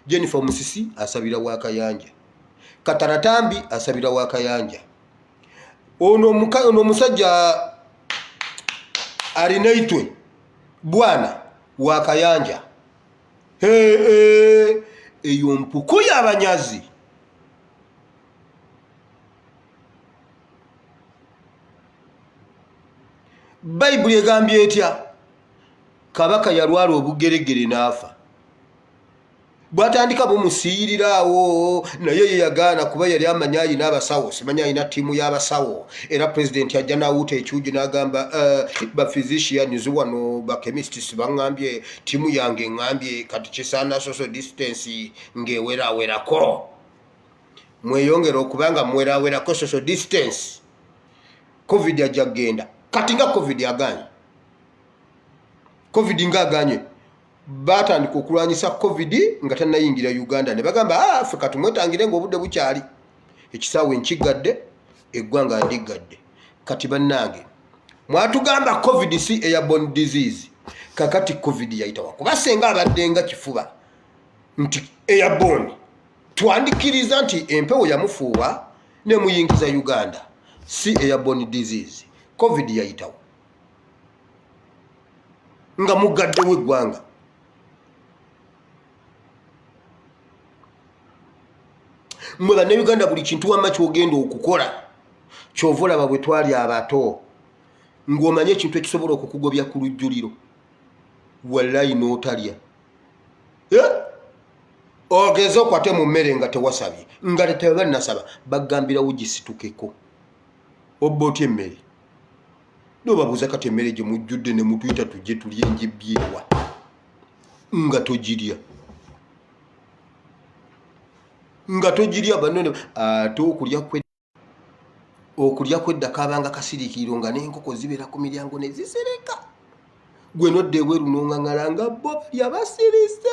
Speaker 1: Jennifer Musisi asabira wa Kayanja, Kataratambi asabira wa Kayanja, ono omusajja alinaitwe bwana wa Kayanja. Eyo mpuku y'abanyazi. Bayibuli egambye etya? Kabaka yalwala obugeregere n'afa. Bwatandika bumusiyiriraawo naye ye yagaana kuba yali amanyi ayina abasawo, simanyi ayina ttiimu y'abasawo, era pulezidenti ajja n'awuuta ekyugi n'agamba ba physicians wano ba chemists baŋŋambye ttiimu yange ŋŋambye kati kisaana social distance ng'ewerawerako. Mweyongera okubanga mwerawerako social distance. Covid ajja kgenda. Kati nga Covid aganye. Covid nga aganye. Batandika okulwanyisa Covid nga tannayingira Uganda ne bagamba ffe katumwetangire ng'obudde bukyali. Ekisaawe nkigadde, eggwanga ndigadde. Kati bannange mwatugamba Covid si airborne disease. Kakati Covid yayitawa. Kuba senga abadde nga kifuba nti airborne. Twandikiriza nti empewo yamufuuwa ne muyingiza Uganda. Si airborne disease. Covid yayitawa. Nga mugadde w'eggwanga. Mwe banne Uganda buli kintu wamma ky'ogenda okukola ky'ovola bwe twali abato ng'omanye ekintu ekisobola okukugobya ku lujjuliro wallahi n'otalya ogeze okwate mu mmere nga tewasabye nga tebannasaba bagambirawo gisitukeko obba otya emmere n'obabuuza kati emmere gye mujjudde ne mutuyita tujje tulye enjibbirwa nga togirya banone ate okulya kwedda kabanga kasiriikiriro nga n'enkoko zibeera ku miryango ne zisereka gwe nodda ebweru n'oŋaŋala nga bo yabasirise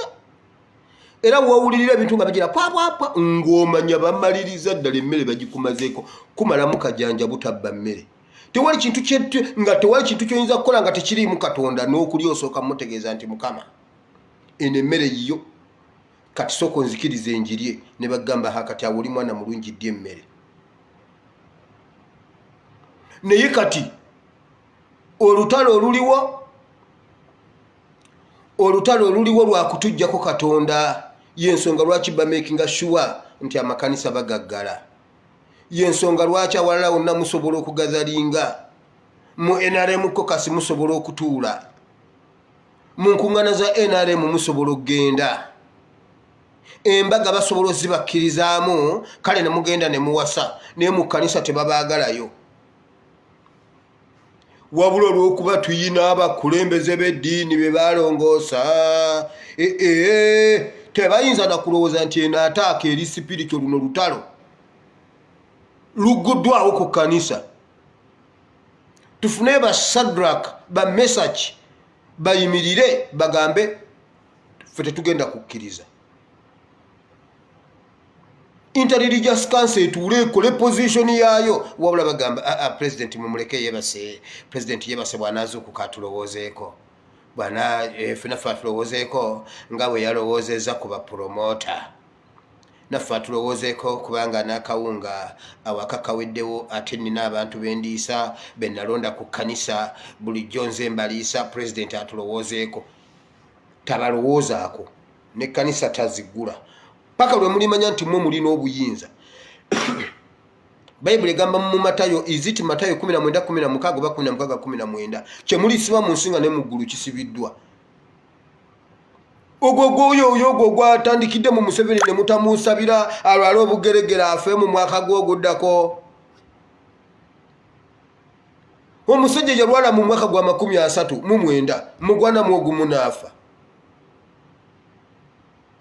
Speaker 1: era wawulirira ebintu nga bagira pwapwapwa ng'omanya bamaliriza ddala emmere bagikumazeeko kumalamu kajanja butabba mmere tewali kintu ky'oyinza kukola nga tekiriimu Katonda n'okulya osooka mutegeeza nti Mukama eno emmere yiyo kati soko nzikiriza enjirye ne bagamba hakati awo oli mwana mulungi ddya emmere naye kati olutalo oluliwo lwa kutujjako Katonda y'ensonga lwaki bamakinga sure nti amakanisa bagaggala y'ensonga lwaki awalala wonna musobola okugazalinga mu NRM kokasi musobola okutuula mu nkuŋŋaana za NRM musobola okgenda embaga basobola ozibakkirizaamu kale ne mugenda ne muwasa naye mu kkanisa tebabaagalayo wabula olw'okuba tuyina abakulembeze b'eddiini be balongoosa tebayinza na kulowooza nti eno ataaka eri sipirito luno lutalo luguddwawo ku kkanisa tufune ba Shadrack ba Mesach bayimirire bagambe ffe tetugenda kukkiriza Interreligious Council etuule ekole position yaayo wabula bagamba president mumuleke yebase president yebase bw'anaazuukuka atulowoozeeko bwana ffe naffe atulowoozeeko nga bwe yalowoozezza ku bapromota naffe atulowoozeeko kubanga n'akawunga awaka kaweddewo ate nina abantu bendiisa be nalonda ku kkanisa bulijjo nze mbaliisa president atulowoozeeko tabalowoozaako n'ekkanisa tazigula paka lwe mulimanya nti mwe mulina obuyinza Bayibuli egamba mu Matayo iziti Matayo 19:16 oba 19:19 kye mulisiba mu nsinga ne mu ggulu kisibiddwa ogwo gwatandikidde mu Museveni ne mutamusabira alwala obugeregere afe mu mwaka gwoguddako omusajja yalwala mu mwaka gwa 39 mugwana mwogumu n'afa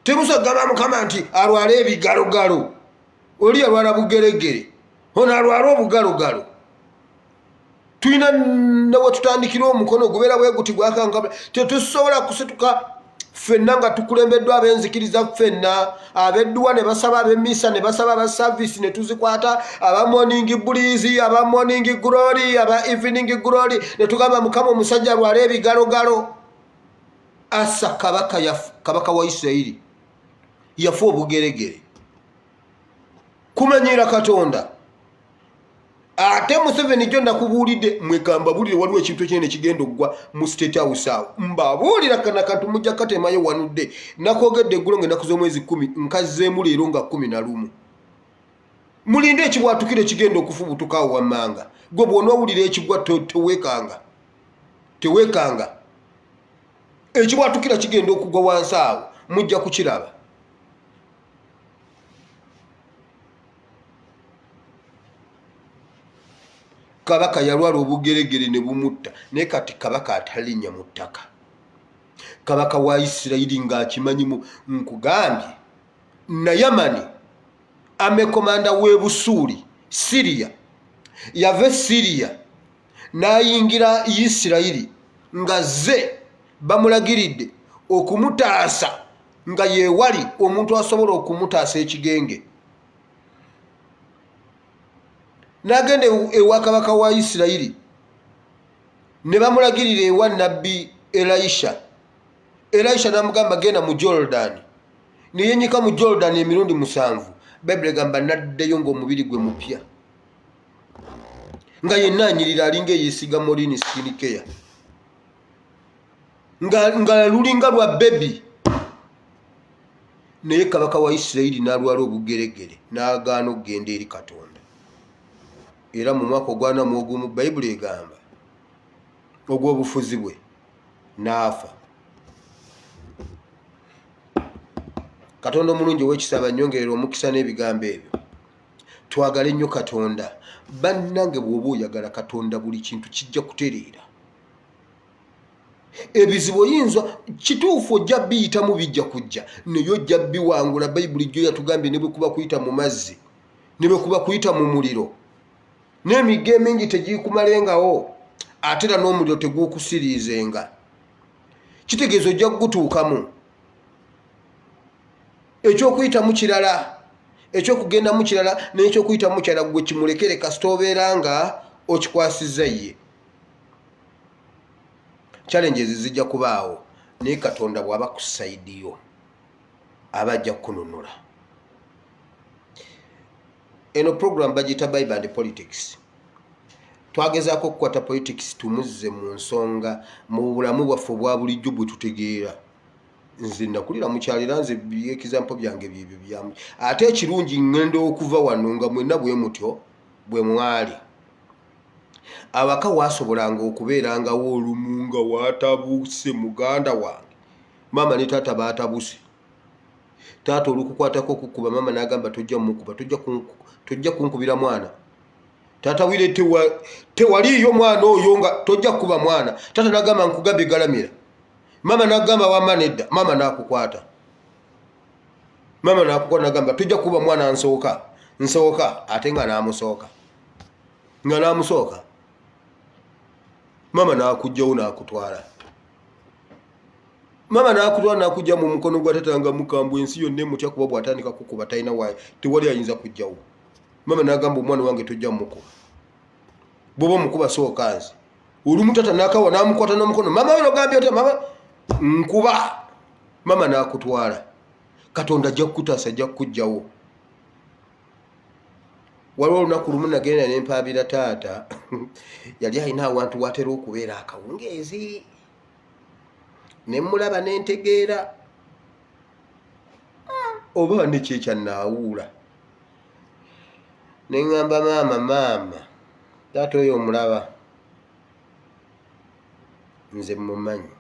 Speaker 1: temusagamba Mukama nti alwala ebigalogalo oli alwala bugeregere ono alwala obugalogalo tulina nawe tutandikira omukono gubeera bwe guti gwakanga tetusobola kusituka ffenna nga tukulembeddwa abenzikiriza ffenna abedduwa ne basaba ab'emmisa ne basaba aba service ne tuzikwata aba morning breeze aba morning glory aba evening glory ne tugamba mukama omusajja lwala ebigalogalo asa kabaka wa Isirayiri yafa obugeregere kumanyira Katonda. Ate Museveni jo nakubuulidde mwekamba bulire waliwo ekintu ekinene kigenda okugwa mu State House awo mbabuulira kana kantu mujja katemayo wanudde nakogedde eggulo ng'ennaku z'omwezi 10 nkazeemu leero nga 11 mulinde ekibwatukire kigenda okufubutuka awo wammanga gwe bw'onoowulira ekigwa teweekanga ekibwatukira kigenda okugwa wansi awo mujja kukiraba. Kabaka yalwala obugeregere ne bumutta naye kati kabaka atalinnya mu ttaka. Kabaka wa Isirayiri ng'akimanyi nkugambye Nayamani amekomanda w'e Busuuli Siriya yava Siriya n'ayingira Isirayiri nga ze bamulagiridde okumutaasa nga yeewali omuntu asobola okumutaasa ekigenge. N'agenda ewa kabaka wa Isirayiri ne bamulagirira ewa nabbi Elisha n'amugamba genda mu Jordan ne yenyika mu Jordan emirundi 7. Bayibuli egamba naddeyo ng'omubiri gwe mupya nga yenna anyirira alinga eyeesiga Morini skin care nga lulinga lwa bebi. Naye kabaka wa Isirayiri n'alwala obugeregere n'agaana okugenda eri Katonda. Era mu mwaka ogwana mu ogumu Bayibuli egamba ogw'obufuzi bwe n'afa. Katonda omulungi ow'ekisa bannyongerera omukisa n'ebigambo ebyo. Twagale nnyo Katonda. Bannange bw'oba oyagala Katonda buli kintu kijja kutereera. Ebizibu oyinza kituufu ojja biyitamu bijja kujja naye ojja biwangula. Bayibuli gyo yatugambye ne bwe kuba kuyita mu mazzi ne bwe kuba kuyita mu muliro n'emigga emingi tegikumalengawo ate era n'omuliro tegukusiriizenga. Kitegeeza ojja kugutuukamu. Ekyokuyitamu kirala ekyokugendamu kirala n'ekyokuyitamu kirala gwe kimulekere kasita obeera nga okikwasizza ye. Challenges zijja kubaawo naye Katonda bw'aba ku side yo aba ajja kukununula. Eno program bagita Bible and Politics. Twagezaako okukwata politics tumuzze mu nsonga mu bulamu bwaffe obwa bulijjo bwe tutegeera. Nze nakulira mukyalira nze byekizampo byange byebyo byamu. Ate ekirungi ngenda okuva wano nga mwenna bwe mutyo bwe mwali. Abaka waasobolanga okubeerangawo olumu nga waatabuuse muganda wange. Mama ne taata baatabuse. Taata olukukwatako okukuba mama n'agamba tojja mukuba tojja kunkubira mwana. Taata wile tewaliyo mwana oyo nga tojja kuba mwana. Taata n'agamba nkugabe galamira. Mama n'agamba wamanedda. Mama n'akukwata. Mama n'akukwata n'agamba tojja kuba mwana nsooka ate nga n'amusooka. Mama n'akujjawo n'akutwala. Mama n'akutwala n'akujja mu mukono gwa taata nga mukambwe ensi yonna emutya kuba bw'atandika kukuba talina waayo tewali ayinza kujjawo. Mama n'agamba omwana wange tojja mukuba. Bw'oba mukuba sooka nze. Olumu taata n'akawa n'amukwata n'omukono. Mama bino gambye otya mama nkuba. Mama n'akutwala. Katonda ajja kukutaasa ajja kukujjawo. Waliwo olunaku lumu nagenda ne mpaabira taata yali alina awantu watera okubeera akawungeezi. Ne mulaba ne ntegeera oba ne kyekya naawuula. Ne ngamba maama taata oyo omulaba nze mumanyi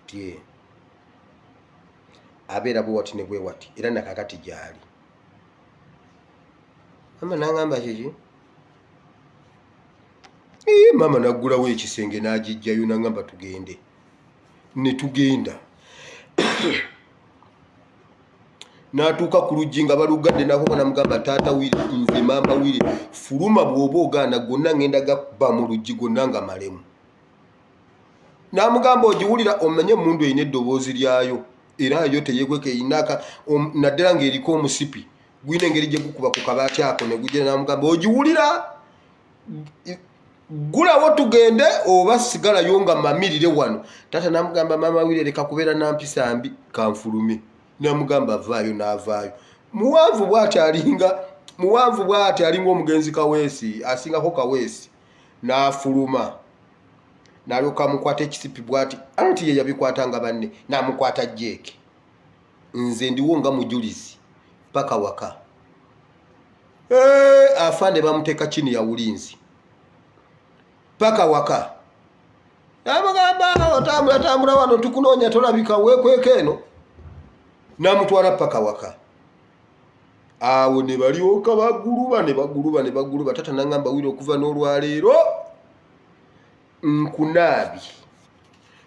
Speaker 1: tie abeera bwe wati ne bwe wati era nakakati gyali. Mama n'angamba kiki? Mama n'aggulawo ekisenge n'agijjayo n'angamba tugende. Ne tugenda. N'atuuka ku luggi nga balugadde n'ako namugamba taata wili nze mama wili fuluma bw'oba ogaana gonna ngenda gabba mu luggi gonna nga malemu. namugamba ogiwulira omenye mundu eyina eddoboozi lyayo era yo teyekweka eyinaka naddala ng'eriko omusipi gwine engeri gye gukuba ku kabaati ako ne gugenda namugamba ogiwulira gulawo tugende oba sigalayo nga mamirire wano. Taata namugamba mama Wile leka kubeera nampisa mbi kanfulume. Namugamba avaayo n'avaayo. Muwanvu bw'ati alinga omugenzi Kaweesi asingako Kaweesi n'afuluma n'alyoka mukwata ekisipi bw'ati anti ye yabikwatanga banne n'amukwata Jake. Nze ndiwo nga mujulizi paka waka. Afande bamuteeka chini ya ulinzi paka waka. Namugamba otambula wano tukunoonya tolabika weekweka eno. Namutwala paka waka. Awo ne balyoka baguluba. Taata nangamba Wile okuva n'olwaleero nkunaabi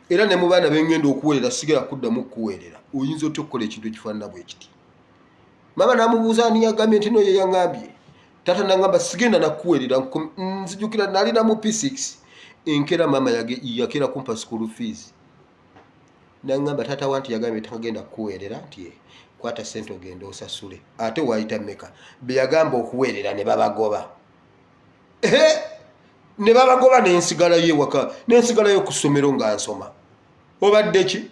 Speaker 1: era ne mu baana bengenda okuweerera sigala kuddamu okuweerera. Oyinza otya okukola ekintu ekifaanana bwe kiti? Mama namubuuza ani yagambye nti no ye yangambye. Taata nangamba sigenda nakuweerera. Nzijukira nalina mu P6 enkera mama yakera kumpa school fees. Nangamba taata wanti yagambye tagenda kuweerera nti kwata sente ogenda osasule. Ate waayita mmeka? Be yagamba okuweerera ne babagoba. Ne babagoba n'ensigalayo ewaka n'ensigalayo ku ssomero nga nsoma. Obadde ki?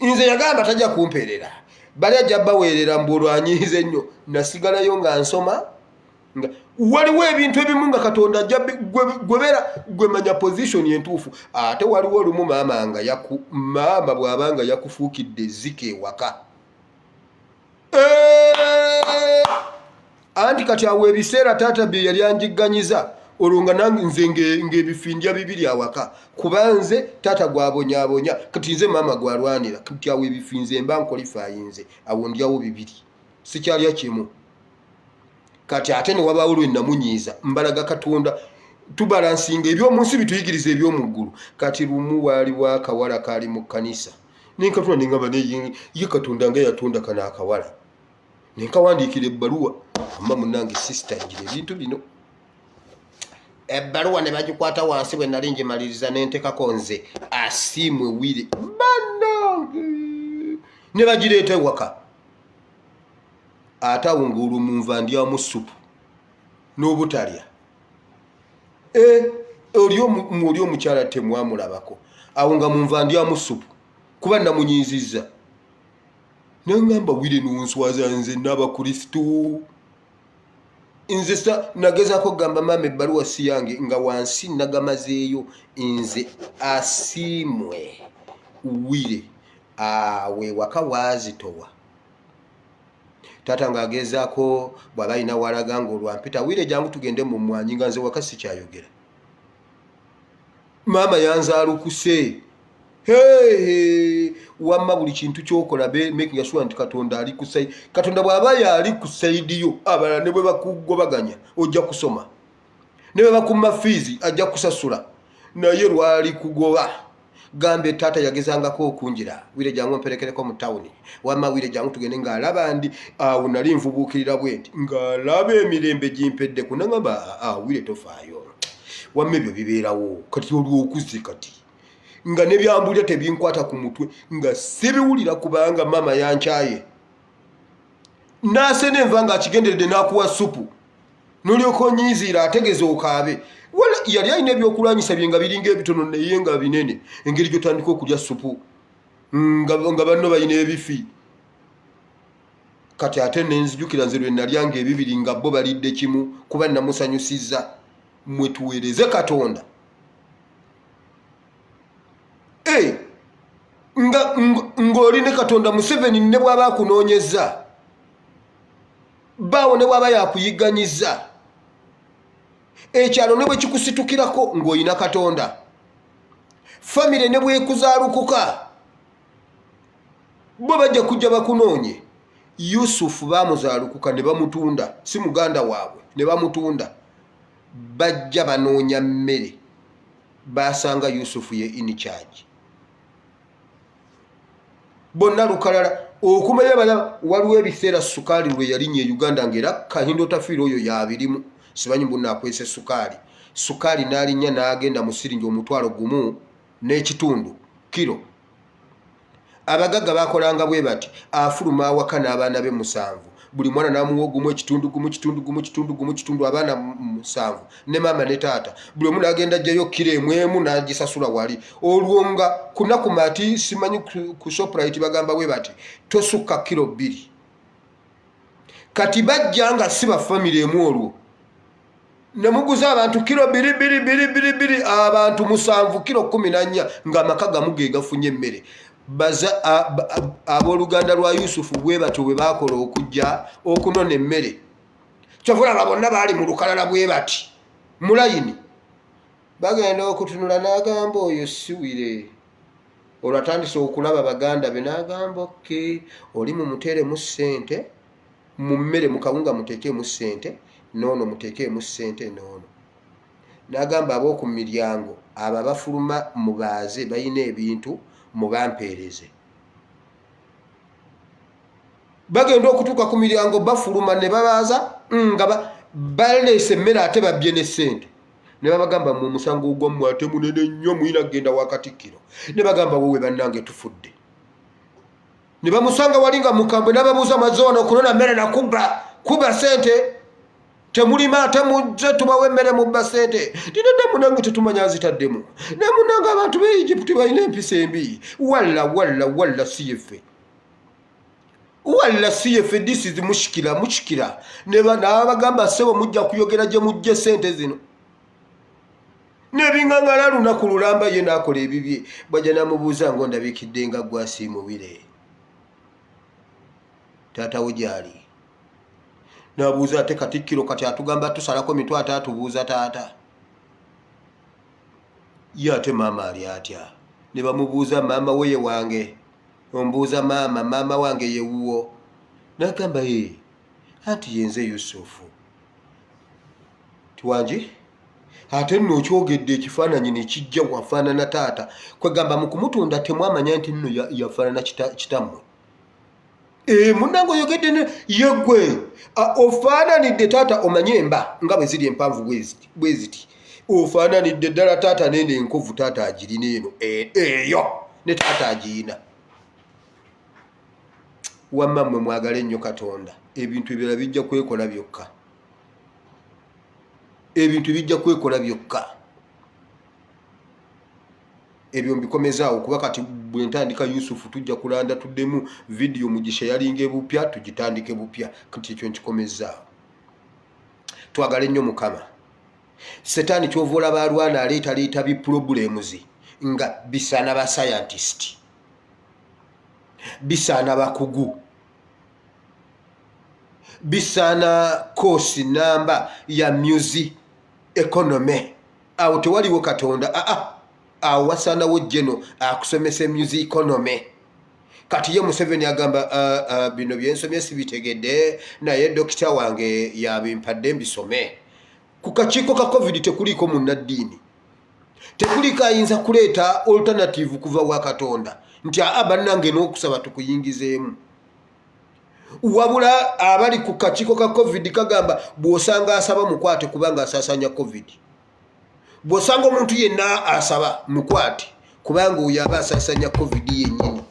Speaker 1: Nze yagamba tajja kumpeerera. Bali ajja baweerera mbulwanyiize ennyo. Nasigalayo nga nsoma. Waliwo ebintu ebimu nga Katonda ajja gwe manya position entuufu. Ate waliwo olumu maama bw'abanga yakufuukidde ezzike ewaka. Anti kati awo ebiseera taata bye yali anjigganyiza olwo nga nange nze ng'ebifindya bibiri awaka kuba nze taata gwabonyaabonya kati nze maama gwalwanira kati awo ebifinze mba nkolifayinze awo ndyawo bibiri sikyalya kimu. Kati ate ne wabaawo lwe namunyiiza mbalaga Katonda tubalansinga eby'omunsi bituyigiriza eby'omu ggulu. Kati lumu waaliwo akawala kaali mu kkanisa nenkatula nengamba ye Katonda nga yatonda kana akawala nenkawandiikira ebbaluwa amma munnange sister ngira ebintu bino. Ebbaluwa ne bagikwata wansi bwe nali ngimaliriza nentekako nze asiimwe Wile bannange ne bagireeta ewaka. Ate awo ng'olwo nva ndyamu supu n'obutalya. Oli omukyala temwamulabako awo nga munva ndyamu supu kuba namunyiizizza. Nangamba Wile nonswaza nze n'Abakristo. Nze nagezaako gamba maama ebbaluwa si yange nga wansi nagamazeeyo nze asiimwe Wile. Awe waka waazitowa. Taata ng'agezaako bw'aba alina walaga ng'olwampita Wile jangu tugende mu mmwanyi nga nze waka sikyayogera. Maama yanzaalukuse. Wamma buli kintu kyokola making sure nti Katonda ali ku side. Katonda bw'aba yali ku side yo abalala ne bwe bakugobaganya ojja kusoma. Ne bwe bakumma fees ajja kusasula. Naye lwali kugoba. Gambe taata yagezangako okunjira. Wile jangu mperekereko mu tawuni. Wamma Wile jangu tugende ng'alaba ndi awo nali nvubuukirira bwenti ng'alaba emirembe gimpedde ku nangamba Wile tofaayo. Wamma ebyo bibeerawo kati olw'okuze kati. Nga ne byambulya tebinkwata ku mutwe nga sibiwulira kubanga mama yankyaye. Naase nenva nga akigenderedde n'akuwa supu. N'olyoka onyiiziira ategeze okaabe. Wala yali alina ebyokulwanyisa bye nga biringa ebitono naye nga binene. Engeri gy'otandika okulya supu nga banno balina ebifi. Kati ate nenzijukira nze lwe nalyanga ebibiri nga bo balidde kimu kuba namusanyusizza. Mwe tuweereze Katonda. Ng'oli ne Katonda Museveni ne bw'aba akunoonyezza baawo ne bw'aba yakuyigganyiza ekyalo ne bwe kikusitukirako ng'olina Katonda. Famire ne bw'ekuzaalukuka bo bajja kujja bakunoonye. Yusufu baamuzaalukuka ne bamutunda, si muganda waabwe, ne bamutunda. Bajja banoonya mmere basanga Yusufu ye in charge. Bonna lukalala okumanya bala waliwo ebiseera sukaali lwe yalinnya e Uganda ng'era Kahindo Tafiiro oyo yabirimu simanyi mbunna akwese sukaali n'alinnya n'agenda mu siringi omutwalo gumu n'ekitundu kilo. Abagagga bakolanga bwe bati afuluma awaka n'abaana be 7 buli mwana namuwa gumu ekitundu gumu abaana 7 ne mama ne taata buli omu n'agenda ajjayo kilo emu n'agisasula wali olwo nga kunaku mati simanyi ku Shoprite bagamba bwe bati tosukka kilo 2 kati bajja nga si ba family emu olwo nemuguza abantu kilo 2 abantu 7 kilo 14 nga amaka gamu ge gafunye emmere baza aboluganda lwa Yusufu bwe bato bwe bakola okujja okunona emmere kyovula bonna baali mu lukalala bwe bati mulayini bagenda okutunula n'agamba oyo siwire olwatandise okulaba baganda be n'agamba oke oli mu muteeremu ssente mu mmere mu kawunga muteekemu ssente noono muteekemu ssente noono n'agamba ab'oku miryango abo abafuluma mubaaze balina ebintu mubampeereze bagenda okutuuka ku miryango bafuluma ne babaaza nga baleese emmere ate babbye ne ssente ne babagamba mu musango ogwammwe ate munene nnyo muyina kgenda wakatikkiro ne bagamba wowe bannange tufudde ne bamusanga wali nga mukambwe n'ababuuza mazoona okunona mmere kuba ssente temulima ate mujje tubawe emmere mubba ssente tinedda munange tetumanya azitaddemu ne munange abantu be Egypt balina empisa embi walla siyefe this is mushikira n'abagamba ssebo mujja kuyogera gye mujje ssente zino nebingangala lunaku lulamba ye n'akola ebibye bajja namubuuza ngo ndabikidde nga gwasiimubire taata we gyali nabuuza ate katikkiro kati atugamba tusalako mitwe ate atubuuza taata ye ate maama ali atya ne bamubuuza maama we ye wange ombuuza maama wange ye wuwo n'agamba ye anti yenze Yusufu tiwangi ate nno okyogedde ekifaananyi ne kijja wafaanana taata kwegamba mu kumutunda temwamanya nti nno yafaanana kitammwe munango oyogedde yegwe ofaananidde taata omanye emba nga bwe ziri empanvu bwe ziti ofaananidde ddala taata nene enkovu taata agirina eno eyo ne taata agiyina wamma mmwe mwagale nnyo Katonda ebintu ebirala bijja kwekola byokka ebyo mbikomezaawo kuba kati bwe ntandika Yusufu tujja kulanda tuddemu vidiyo Mugisha yalinga ebupya tugitandike bupya kati ekyo nkikomezaawo twagale nnyo Mukama Setaani kyova olaba alwana aleeta biproblems nga bisaana ba scientist bisaana bakugu bisaana kosi namba ya music economy awo tewaliwo Katonda awo wasaanawo jeno akusomesa music economy kati ye Museveni agamba bino byensomye sibitegedde naye dokita wange yabimpadde mbisome ku kakiiko ka COVID tekuliko munnaddiini tekuliko ayinza kuleeta alternative kuva wa Katonda nti bannange n'okusaba tukuyingizeemu wabula abali ku kakiiko ka COVID kagamba bw'osanga asaba mukwate kubanga asaasaanya COVID bw'osanga omuntu yenna asaba mukwate kubanga oyo aba asaasaanya COVID yennyini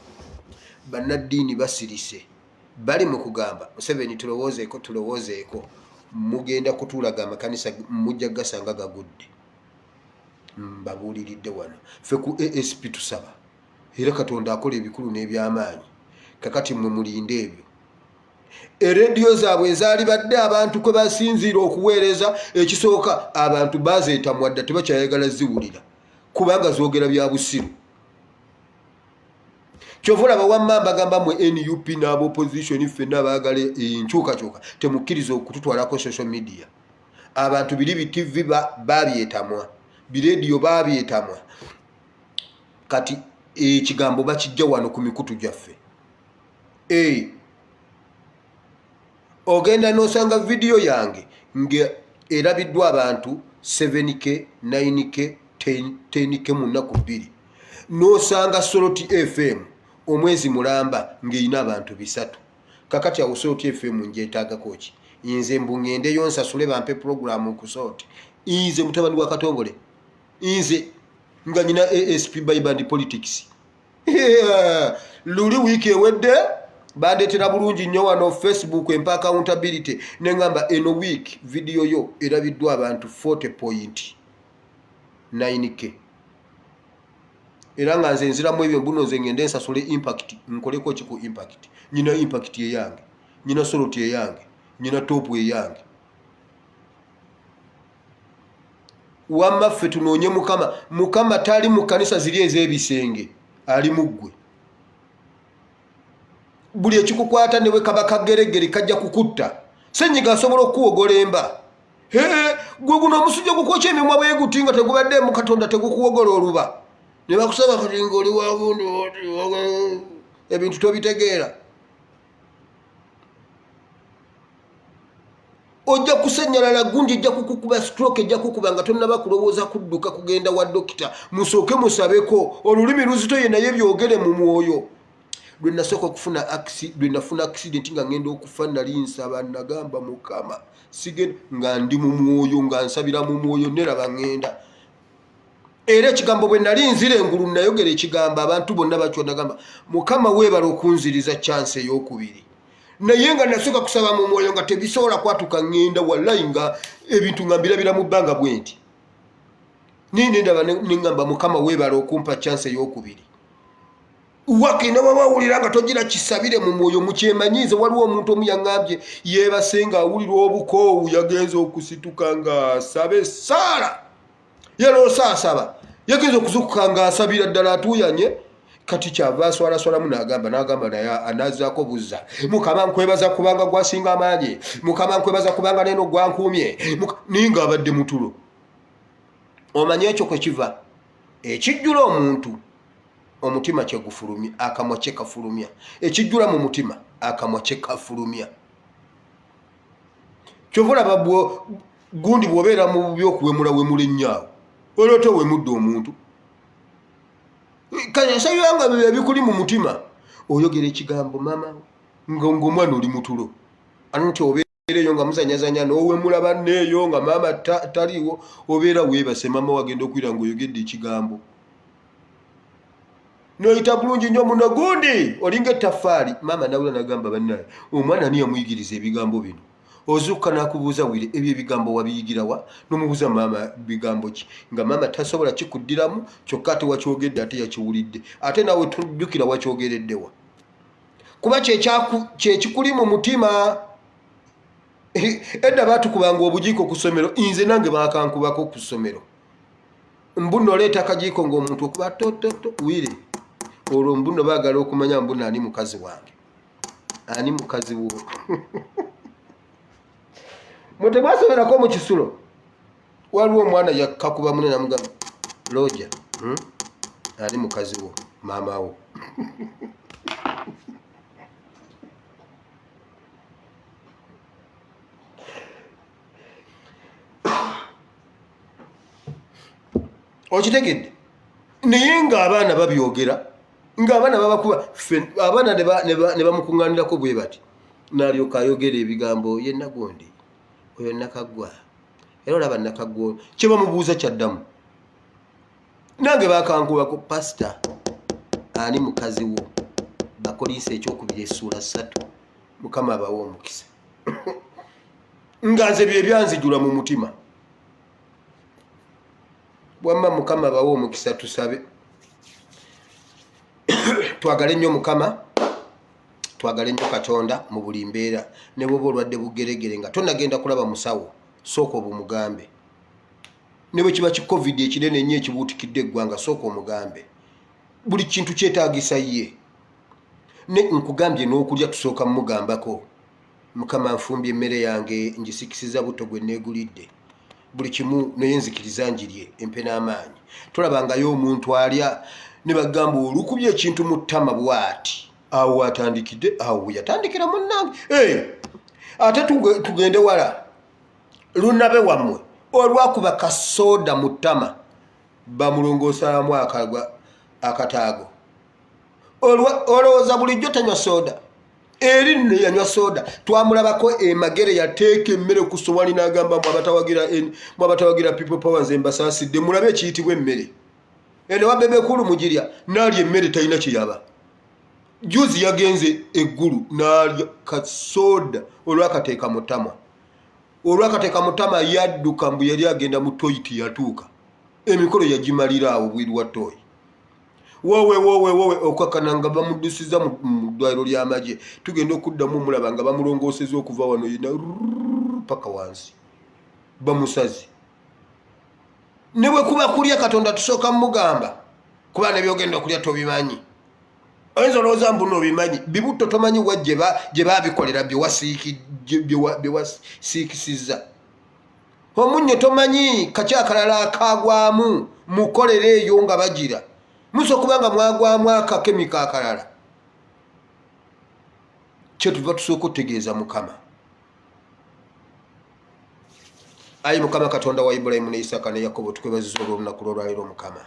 Speaker 1: bannaddiini basirise bali mu kugamba Museveni tulowoozeeko mugenda kutuulaga amakanisa mujja gasanga gagudde mbabuuliridde wano ffe ku ASP tusaba era Katonda akola ebikulu n'ebyamaanyi kakati mmwe mulinde ebyo erediyo zaabwe ezaali badde abantu kwe basinziira okuweereza ekisooka abantu bazeetamwa dda tebakyayagala ziwulira kubanga zoogera bya busiru kyovula bawamma bagamba mwe NUP n'abopposition ffenna abaagala enkyukakyuka temukkiriza okututwalako social media abantu biri TV babyetamwa birediyo babyetamwa kati ekigambo bakijja wano ku mikutu gyaffe ogenda n'osanga vidiyo yange nga erabiddwa abantu 7K 9K 10K mu nnaku 2 n'osanga Soroti FM omwezi mulamba ng'erina abantu 3 kakati awo Soroti FM njeetaagako ki nze mbungendeyo nsasule bampe programu ku Soroti nze mutabani wa Katongole nze nga nyina ASP by band politics. Luli wiki ewedde bandetera bulungi nnyo wano Facebook empa accountability nengamba eno week video yo erabiddwa abantu 40.9k. Era nga nze nziramu ebyo mbuno nze ngende nsasule impact nkoleko ki ku impact. Nyina impact ye yange, nyina soroti ye yange, nyina top ye yange. Wamma ffe tunoonye mukama tali mu kanisa ziri ez'ebisenge ali muggwe. Buli ekikukwata newe kaba kageregere kajja kukutta. Senyiga asobola okuwogola emba. Gwe guno omusujja gukwocha emimwa bwe gutinga tegubadde mu Katonda tegukuwogola oluba. Ne bakusaba kati ng'oli wabuno ebintu tobitegeera. Ojja kusenyalala gunji ejja kukukuba stroke ejja kukuba nga tonnaba kulowooza kudduka kugenda wa dokita. Musooke musabeko olulimi luzito ye naye byogere mu mwoyo. Lwe nasooka okufuna lwe nafuna accident nga ngenda okufa nali nsaba nagamba Mukama sigenda nga ndi mu mwoyo nga nsabira mu mwoyo neraba ngenda. Era ekigambo bwe nali nzire engulu nayogera ekigambo abantu bonna bakyo nagamba Mukama weebala okunziriza chance ey'okubiri. Naye nga nasooka kusaba mu mwoyo nga tebisobola kwatuka ngenda wallahi nga ebintu nga mbirabira mu bbanga bwenti. Nini ndaba ningamba Mukama weebala okumpa chance ey'okubiri. Wakina wawulira nga togira kisabire mu mwoyo mukyemanyize waliwo omuntu omu yaŋŋambye yeebasenga awulira obukoowu yagenza okusituka nga asabe Saala. Yaloosa asaba. Yagenza okuzukuka nga asabira ddala atuuyanye. Kati kyava aswalaswalamu n'agamba naye anazaako buzza. Mukama nkwebaza kubanga gwasinga amaanyi. Mukama nkwebaza kubanga neno gwankuumye. Ninga abadde mutulo. Omanyi ekyo kwe kiva. Ekijjula omuntu omutima kye gufulumya akamwa kye kafulumya. Ekijjula mu mutima akamwa kye kafulumya. Kyovula gundi bw'obeera mu byokuwemula wemula ennyawo. Olwoto wemudde omuntu. Kanyasa byanga bye bikuli mu mutima. Oyogera ekigambo mama ng'omwana oli mutulo. Anti obeereyo nga muzanyazanya n'owemula banneeyo nga mama taliwo obeera weebase mama wagenda okwira ng'oyogedde ekigambo. Noyita bulungi nnyo muno gundi olinga ettaffaali. Mama nawula nagamba bannaye omwana niyo amuyigiriza ebigambo bino. Ozukka nakubuuza wire ebyo ebigambo wabiyigirawa n'omubuuza mama bigambo ki nga mama tasobola kikuddiramu kyokka ate wakyogedde ate yakiwulidde ate nawe tujjukira wakyogereddewa kuba kyekikuli mu mutima. Edda baatukubanga obujiiko ku ssomero nze nange baakankubako ku ssomero mbuno oleeta akajiiko ng'omuntu okuba tototo wire olwo mbuno baagala okumanya mbuno ani mukazi wange ani mukazi wo. Mute basoberako mu kisulo waliwo omwana yakakuba munene namugamba Roja ali mukazi wo maama wo. Okitegedde naye ng'abaana babyogera ng'abaana babakuba abaana ne bamukuŋŋaanirako bwe bati n'alyoka ayogera ebigambo ye Nagondi oyo Nakagwa. Era olaba Nakagwa kye bamubuuza kyaddamu nange bakankubako pasita ani mukazi wo Bakolinsi ekyokubiri essuula 3 Mukama abawo omukisa. Nga nze bye byanzijula mu mutima. Bwamma Mukama abawo omukisa tusabe. Twagale nnyo Mukama, twagale nnyo Katonda mu buli mbeera. Ne bw'oba olwadde bugeregere nga tonnagenda kulaba musawo sooka obumugambe. Ne bwe kiba ki COVID ekinene nnyo ekibuutikidde eggwanga sooka omugambe. Buli kintu kyetaagisa ye. Ne nkugambye n'okulya tusooka mugambako. Mukama nfumbye emmere yange ngisikisiza buto gwe neegulidde. Buli kimu naye nzikiriza njirye empe n'amaanyi. Tolabangayo omuntu alya ne bagamba olukubye ekintu mu ttama bw'ati. Awo atandikidde awo yatandikira munnange. Ate tugende wala lunabe wammwe olwakuba kasoda mu ttama bamulongosaamu akataago. Olowooza bulijjo tanywa soda. Eri nno yanywa soda. Twamulabako emagere yateeka emmere ku ssowaani n'agamba mwabatawagira people power nze mbasaasidde mulabe ekiyitibwa emmere. ene wabebe kulu mujirya nalya emmere talina kyeyaba juzi yagenze eggulu nalya kasoda olwakateeka mutama yadduka mbu yali agenda mu toyiti yatuuka emikolo yagimalira awo bwiru wa toyi wowe okakana nga bamuddusiza mu ddwaliro ly'amagye tugenda okuddamu omulaba nga bamulongooseza okuva wano yina paka wansi bamusazi ne bwe kuba kulya Katonda tusooka mugamba kuba ne byogenda okulya tobimanyi oyinza olowooza mbu noobimanyi bibutto tomanyi wa gye baabikolera bye wasiikisizza omunnyo tomanyi kakyakalala akagwamu mukolera eyo nga bagira musa okuba nga mwagwamu akakemika akalala kyetuva tusooka otegeeza Mukama. Ayi Mukama Katonda wa Ibulayimu ne Isaaka ne Yakobo tukwebaziza olw'olunaku lw'olwaleero Mukama.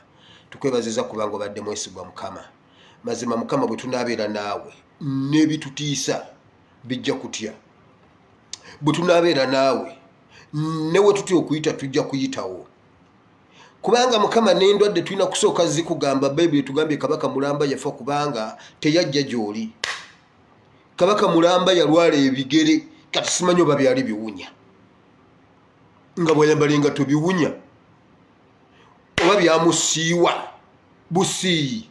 Speaker 1: Tukwebaziza kubanga obadde mwesigwa Mukama. Mazima Mukama bwe tunaabeera naawe n'ebitutiisa bijja kutya. Bwe tunaabeera naawe ne we tutya okuyita tujja kuyitawo. Kubanga Mukama n'endwadde tulina kusooka zikugamba Bayibuli tugambye Kabaka Mulamba yafa kubanga teyajja gy'oli. Kabaka Mulamba yalwala ebigere kati simanyi oba byali biwunya. Nga bwayambala engatto biwunya oba byamusiiwa busiiyi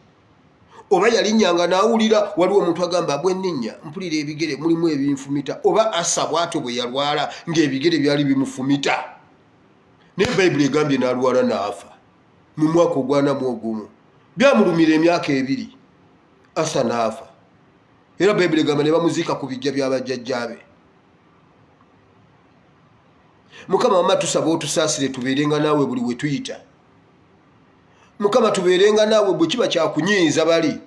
Speaker 1: oba yalinnyanga n'awulira waliwo omuntu agamba bwe nninnya mpulira ebigere mulimu ebinfumita oba Asa bw'atyo bwe yalwala ng'ebigere byali bimufumita naye Bayibuli egambye n'alwala n'afa mu mwaka ogwanamu ogumu byamulumira emyaka 2 Asa n'afa era Bayibuli egamba ne bamuziika ku bijja by'abajjajjaabe. Mukama wamma tusaba otusaasire tubeerenga naawe buli we tuyita. Mukama tubeerenga naawe bwe kiba kyakunyiiza bali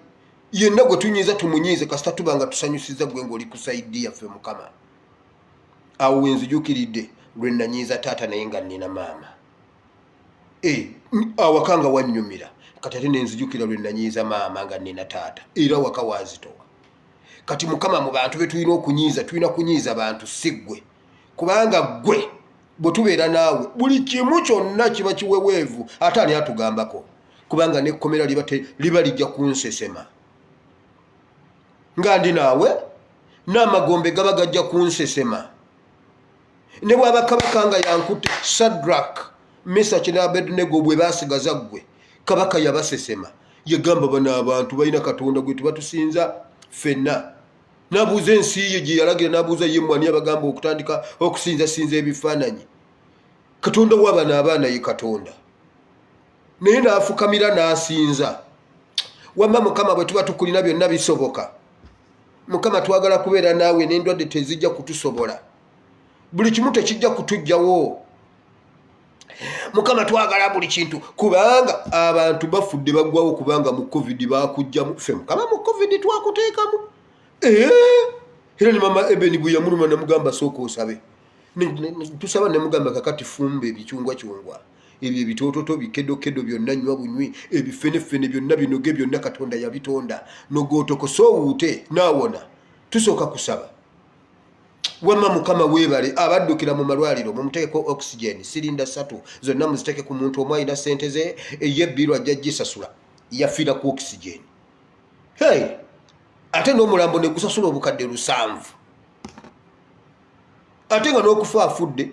Speaker 1: yenna gwe tunyiiza tumunyiize kasita tuba nga tusanyusiza gwe ng'oli ku sayidi yaffe Mukama. Awo wenzijukiridde lwe nanyiiza taata naye nga nnina maama. Awakanga wannyumira kati ate nenzijukira lwe nanyiiza maama nga nnina taata era waka waazitowa. Kati Mukama mu bantu be tulina okunyiiza tulina kunyiiza bantu si ggwe kubanga ggwe bwe tubeera naawe buli kimu kyonna kiba kiweweevu ate ani atugambako kubanga n'ekkomera liba lijja kunsesema nga ndi naawe n'amagombe gaba gajja kunsesema ne bw'aba kabaka nga yankutte Shadrack Mesaki ne Abednego bwe baasigaza ggwe kabaka yabasesema yegamba bano abantu balina Katonda gwe tubatusinza ffenna n'abuuza ensi ye gye yalagira n'abuuza ye mwani abagamba okutandika okusinzasinza ebifaananyi Katonda w'abana abaana ye Katonda naye n'afukamira n'asinza. Wamma Mukama bwe tuba tukulina byonna bisoboka Mukama twagala kubeera naawe n'endwadde tezijja kutusobola buli kimu tekijja kutujjawo Mukama twagala buli kintu kubanga abantu bafudde baggwawo kubanga mu COVID baakujjamu ffe Mukama mu COVID twakuteekamu era ne mama Ebeni bwe yamuluma namugamba sooka osabe tusaba nemugamba kakati fumbe ebicyungwa ebyo ebitoototo bikedokedo byonna nywa bunywi ebifenefene byonna binoge byonna Katonda yabitonda nogootokose owuute naawona tusooka kusaba. Wamma Mukama weebale abaddukira mu malwaliro mumuteekeko oxygen silinda 3 zonna muziteeke ku muntu omu alina ssente ze ey'ebbiirwa ajja gisasula yafiira ku oxygen ate n'omulambo ne gusasula obukadde 7 ate nga n'okufa afudde.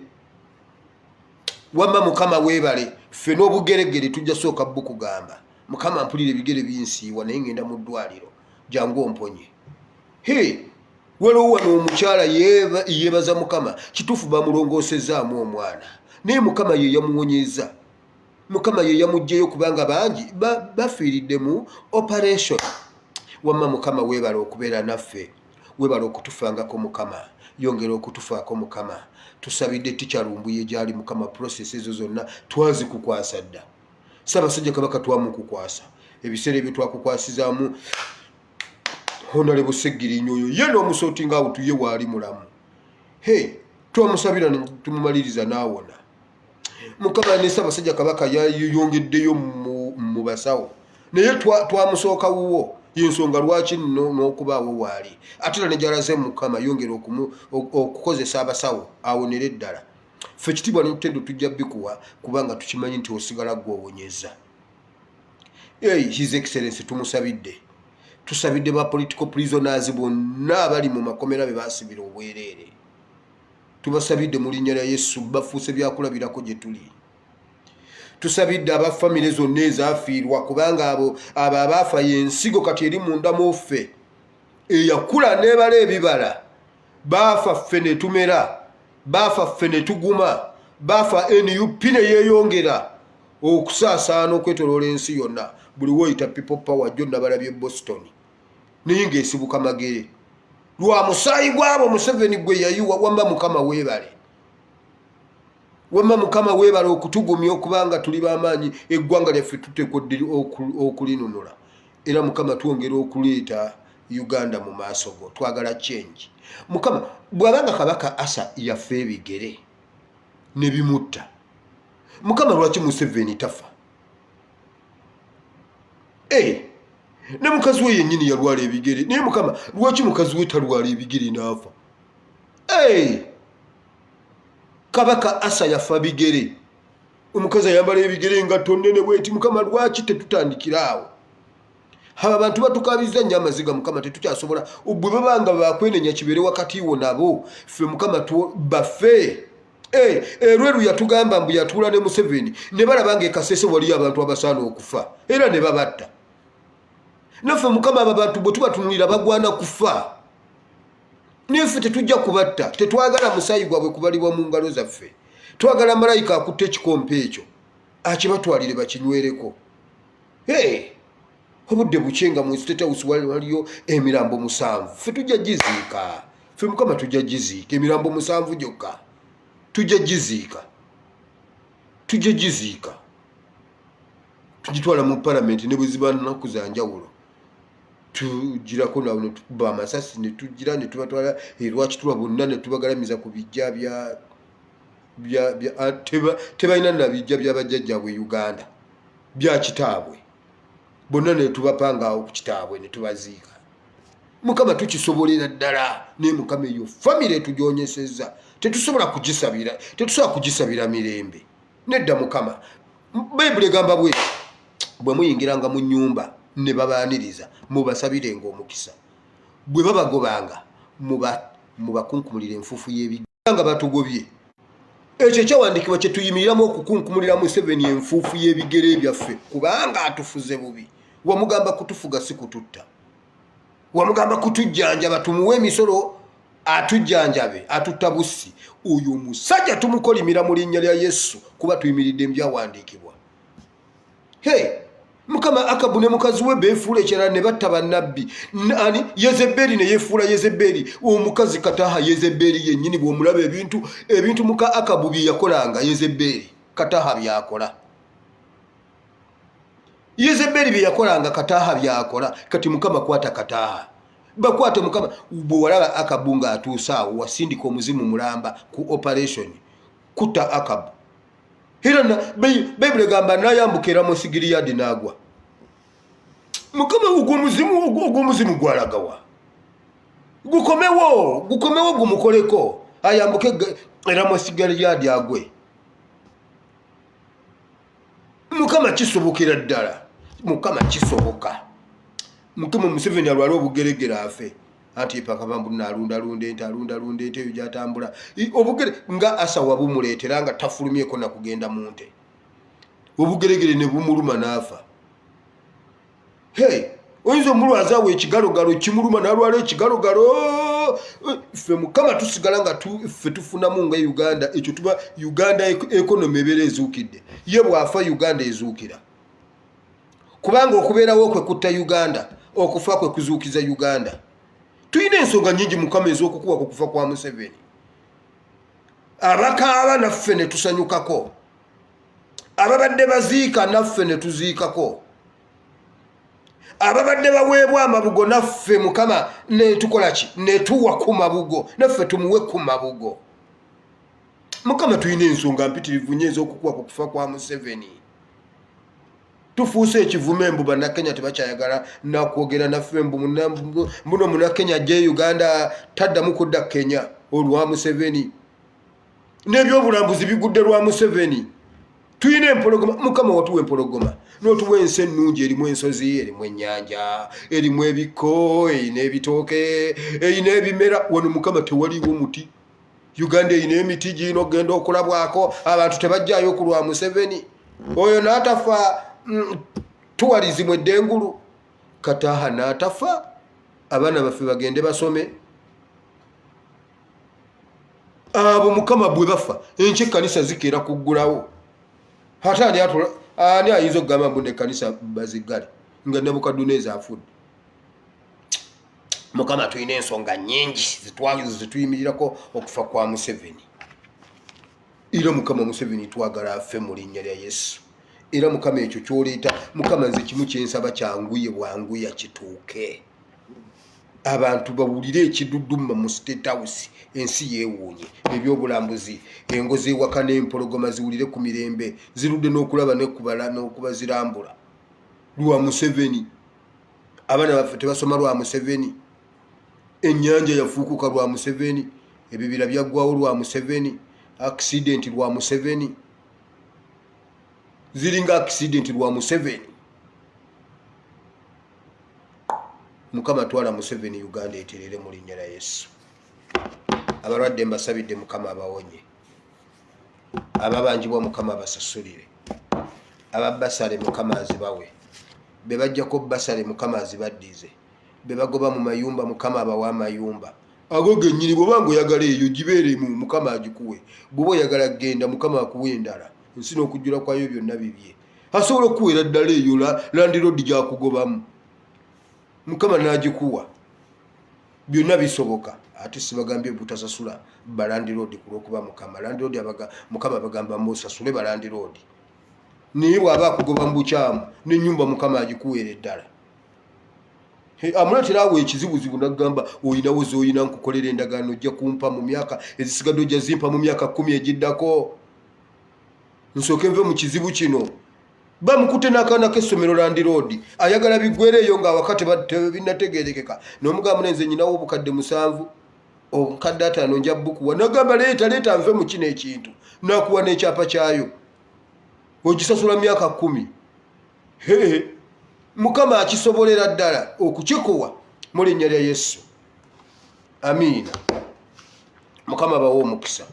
Speaker 1: Wamma Mukama weebale ffe n'obugeregere tujja sooka bukugamba Mukama mpulira ebigere binsiiwa naye ngenda mu ddwaliro jangu omponye. Waliwo wano omukyala yeebaza Mukama kituufu bamulongoosezaamu omwana naye Mukama ye yamuwonyeza Mukama ye yamuggyeyo kubanga bangi bafiiridde mu operation. Wamma Mukama weebale okubeera naffe weebale okutufangako Mukama yongera okutufaako Mukama. Tusabidde Ticha Lumbuye gyali Mukama process ezo zonna twazikukwasa dda Ssaabasajja Kabaka twamukukwasa ebiseera ebyo twakukwasizaamu Honorable Segirinyo oyo ye n'omusooti nga awutu ye waali mulamu twamusabira tumumaliriza naawona. Mukama ne Ssaabasajja Kabaka yayongeddeyo mu basawo naye twamusooka wuwo yensonga lwaki n'okubaawo waali ate era ne gyalaze Mukama yongera okukozesa abasawo awonere ddala. Ffe ekitiibwa n'entendo tujja bikuwa kubanga tukimanyi nti osigala gw'owonyeza. His Excellency tumusabidde. Tusabidde ba political prisoners bonna abali mu makomera be basibira obwereere. Tubasabidde mu linnya lya Yesu bafuuse byakulabirako gye tuli. Tusabidde aba family zonna ezaafiirwa kubanga abo abaafa y'ensigo kati eri munda mu ffe. Eyakula n'ebala ebibala. Baafa ffe ne tumera. Baafa ffe ne tuguma. Baafa NUP ne yeeyongera okusaasaana okwetoloola ensi yonna. Buli woyita people power jonna balabye Boston. Naye ng'esibuka magere. Lwa musaayi gwabo Museveni gwe yayiwa wamba Mukama weebale. Wamba Mukama weebale okutugumya okubanga tuli b'amaanyi eggwanga lyaffe tuteekoddiri okulinunula. Era Mukama twongera okuleeta Uganda mu maaso go. Twagala change. Mukama bw'abanga Kabaka Asa yaffe ebigere ne bimutta. Mukama lwaki Museveni tafa? Ne mukazi we yennyini yalwala ebigere. Naye Mukama lwaki mukazi we talwala ebigere n'afa? Kabaka Asa yafa bigere. Omukazi ayambala ebigere nga tonnene bweti. Mukama lwaki tetutandikira awo? Aba bantu batukabiza nnyo amaziga Mukama tetukyasobola. Bwe babanga bakwenenya kibeere wakati wo nabo. Ffe Mukama baffe. Lweru yatugamba mbu yatuula ne Museveni ne balabanga ekasese wali abantu abasaana okufa. Era ne babatta. Naffe Mukama aba bantu bwe tubatunulira bagwana kufa. Niffe tetujja kubatta. Tetwagala musaayi gwabwe kubalibwa mu ngalo zaffe. Twagala malayika akutte ekikompe ekyo akibatwalire bakinywereko. Obudde bucyenga mu State House waliyo emirambo 7. Ffe tujja giziika. Ffe Mukama tujja giziika. Emirambo 7 gyokka. Tujja giziika. Tugitwala mu parliament ne bwe ziba nnaku za njawulo. Tugirako nawo ne tukuba amasasi ne tugira ne tubatwala lwaki tuba bonna ne tubagalamiza ku bijja tebalina na bijja bya bajjajjaabwe Uganda bya kitaabwe. Bonna ne tubapanga awo ku kitaabwe ne tubaziika. Mukama tukisobolera ddala ne Mukama eyo family tugyonyesezza. Tetusobola kugisabira mirembe. Nedda Mukama. Bayibuli egamba bwe muyingiranga mu nnyumba ne babaaniriza mubasabirenga omukisa. Bwe babagobanga mubakunkumulira enfuufu y'ebiganga batugobye. Ekyo kyawandiikibwa kye tuyimiriramu okukunkumulira Museveni enfuufu y'ebigere byaffe kubanga atufuze bubi. Wamugamba kutufuga si kututta. Wamugamba kutujjanjaba tumuwe emisolo atujjanjabe atutta bussi. Oyo musajja tumukolimira mu linnya lya Yesu kuba tuyimiridde mbyawandiikibwa. Mukama Akabu ne mukazi we beefuula ekirala ne batta bannabbi. Yezeberi ne yeefuula Yezeberi. Omukazi Kataha Yezeberi yennyini bw'omulaba ebintu muka Akabu bye yakolanga Yezeberi Kataha byakola. Yezeberi bye yakolanga Kataha byakola. Kati Mukama kwata Kataha. Bakwate Mukama bwe walaba Akabu nga atuusa awo wasindika omuzimu mulamba ku operation kutta Akabu. Era Bayibuli egamba n'ayambuka Ramosi Gileadi n'agwa. Mukama ogw'omuzimu gwalagawa. Gukomewo gumukoleko. Ayambuke Ramosi Gileadi agwe. Mukama kisobokera ddala. Mukama kisoboka. Mukama Museveni alwala obugeregere afe. Anti pakabambu nalunda ente eyo gyatambula. Obugere nga Asa wabumuleetera nga tafulumyeko na kugenda mu nte. Obugeregere ne bumuluma n'afa. Oyinza omulwaza we ekigalogalo kimuluma n'alwala ekigalogalo. Ffe Mukama tusigala nga ffe tufunamu nga Uganda. Ekyo tuba Uganda economy ebeera ezuukidde. Ye bw'afa Uganda ezuukira. Kubanga okubeerawo kwe kutta Uganda, okufa kwe kuzuukiza Uganda. Tuyina ensonga nyingi Mukama ez'okukuba ku kufa kwa Museveni. Abakaaba naffe ne tusanyukako. Ababadde baziika naffe ne tuziikako. Ababadde baweebwa amabugo naffe Mukama ne tukola ki? Ne tuwa ku mabugo. Naffe tumuwe ku mabugo. Mukama tuyina ensonga mpitirivu nnyo ez'okukuba ku kufa kwa Museveni. Tufuuse ekivume mbu bannakenya tebakyayagala nakwogera naffe mbu muno munnakenya ajja Uganda taddamu kudda Kenya olwa Museveni. N'ebyobulambuzi bigudde lwa Museveni. tuyina empologoma mukama watuwa empologoma n'otuwa ensi ennungi erimu ensozi erimu ennyanja erimu ebikko erina ebitooke erina ebimera wano mukama tewaliwo muti Uganda erina emiti girina okugenda okulabwako abantu tebajjayo ku lwa Museveni oyo n'atafa tuwalizimwe eddengulu Kataha n'atafa abaana baffe bagende basome abo mukama bwe bafa enkye ekkanisa zikeera kuggulawo ate ani ayinza okugamba mbu nekkanisa bazigale nga Nebukadduneeza afudde mukama tulina ensonga nnyingi zituyimirirako okufa kwa Museveni era mukama Museveni twagala afe mu linnya lya Yesu era mukama ekyo kyoleeta mukama nze kimu kyensaba kyanguye bwanguya kituuke abantu bawulire ekidduduma mu State House ensi yeewuunye ebyobulambuzi engozi ewaka n'empologoma ziwulire ku mirembe zirudde n'okulaba nekubala n'okubazirambula lwa Museveni abaana baffe tebasoma lwa Museveni ennyanja yafuukuka lwa Museveni ebibira byaggwawo lwa Museveni accident lwa Museveni ziringa accident lwa Museveni mukama twala Museveni Uganda eterere mu linnya lya Yesu abalwadde mbasabidde mukama abawonye ababanjibwa mukama abasasulire ababasale mukama azibawe be bajjako basale mukama azibaddize be bagoba mu mayumba mukama abawa amayumba ago gennyini bw'obanga oyagala eyo gibeeremu mukama agikuwe bw'oba oyagala genda mukama akuwa endala ensi n'okujjula kwayo byonna bibye asobola okuweera ddala eyo Land Road gyakugobamu mukama n'agikuwa byonna bisoboka ate sibagambye butasasula ba Land Road kulwokuba mukama Land Road mukama bagamba musasule ba Land Road naye bw'aba akugoba mu bukyamu n'ennyumba mukama agikuweera eddala amuleetera awo ekizibuzibu n'agamba oyinawo z'oyina nkukolera endagaano ojja kumpa mu myaka ezisigadde ojja zimpa mu myaka 10 egiddako nsooke nve mu kizibu kino bamukute n'akaana k'essomero Land Road ayagala biggwereeyo ng'awaka tebinnategeerekeka n'omugamba nenze nyinawo obukadde 7 obukadde 5 nja bukuwa n'agamba leeta nve mu kino ekintu n'akuwa n'ekyapa kyayo ogisasula myaka 10 mukama akisobolera ddala okukikuwa mu linnya lya Yesu amiina mukama bawo omukisa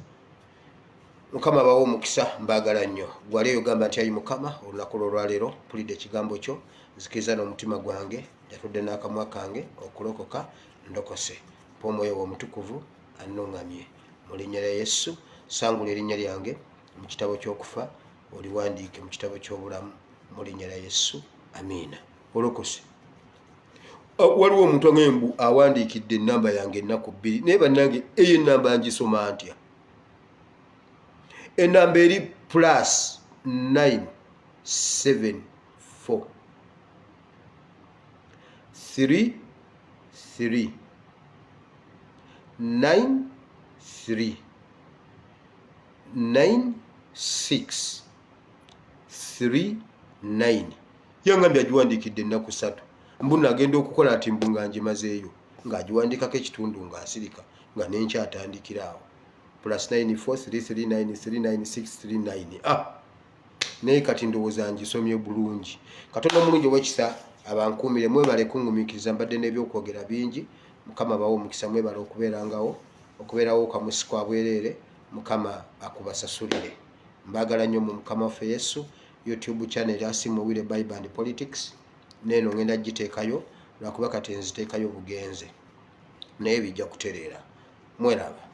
Speaker 1: mukama bawo omukisa mbagala nnyo gwali ogamba nti ayi mukama olunaku lwolwaleero mpulidde ekigambo kyo nzikiriza n'omutima gwange yatudde n'akamwa kange okulokoka ndokose mpa omwoyo w'omutukuvu annuŋŋamye mu linnya lya Yesu sangula erinnya lyange mu kitabo ky'okufa oliwandiike mu kitabo ky'obulamu mu linnya lya Yesu amiina olokose waliwo omuntu angembu awandiikidde ennamba yange ennaku 2 naye bannange eyo ennamba ngisoma ntya ennamba eri +974 3 3 9 3 9 6 3 9 yangambye agiwandiikidde ennaku 3 mbuna agenda okukola ati mbu nga ngimazeeyo ng'agiwandiikako ekitundu ng'asirika nga nenkyatandikira awo +943393969 naye kati ndowooza ngisomye bulungi Katonda omulungi ow'ekisa abankuumire mwebale kungumiikiriza mbadde n'ebyokwogera bingi mukama bawo omukisa mwebale okubeerawo kamusi kwa bwereere mukama akubasasulire mbagala nnyo mu mukama waffe Yesu YouTube channel Asimu Wile Bible and Politics neno ngenda giteekayo lwakuba kati nziteekayo bugenze naye bijja kutereera mweraba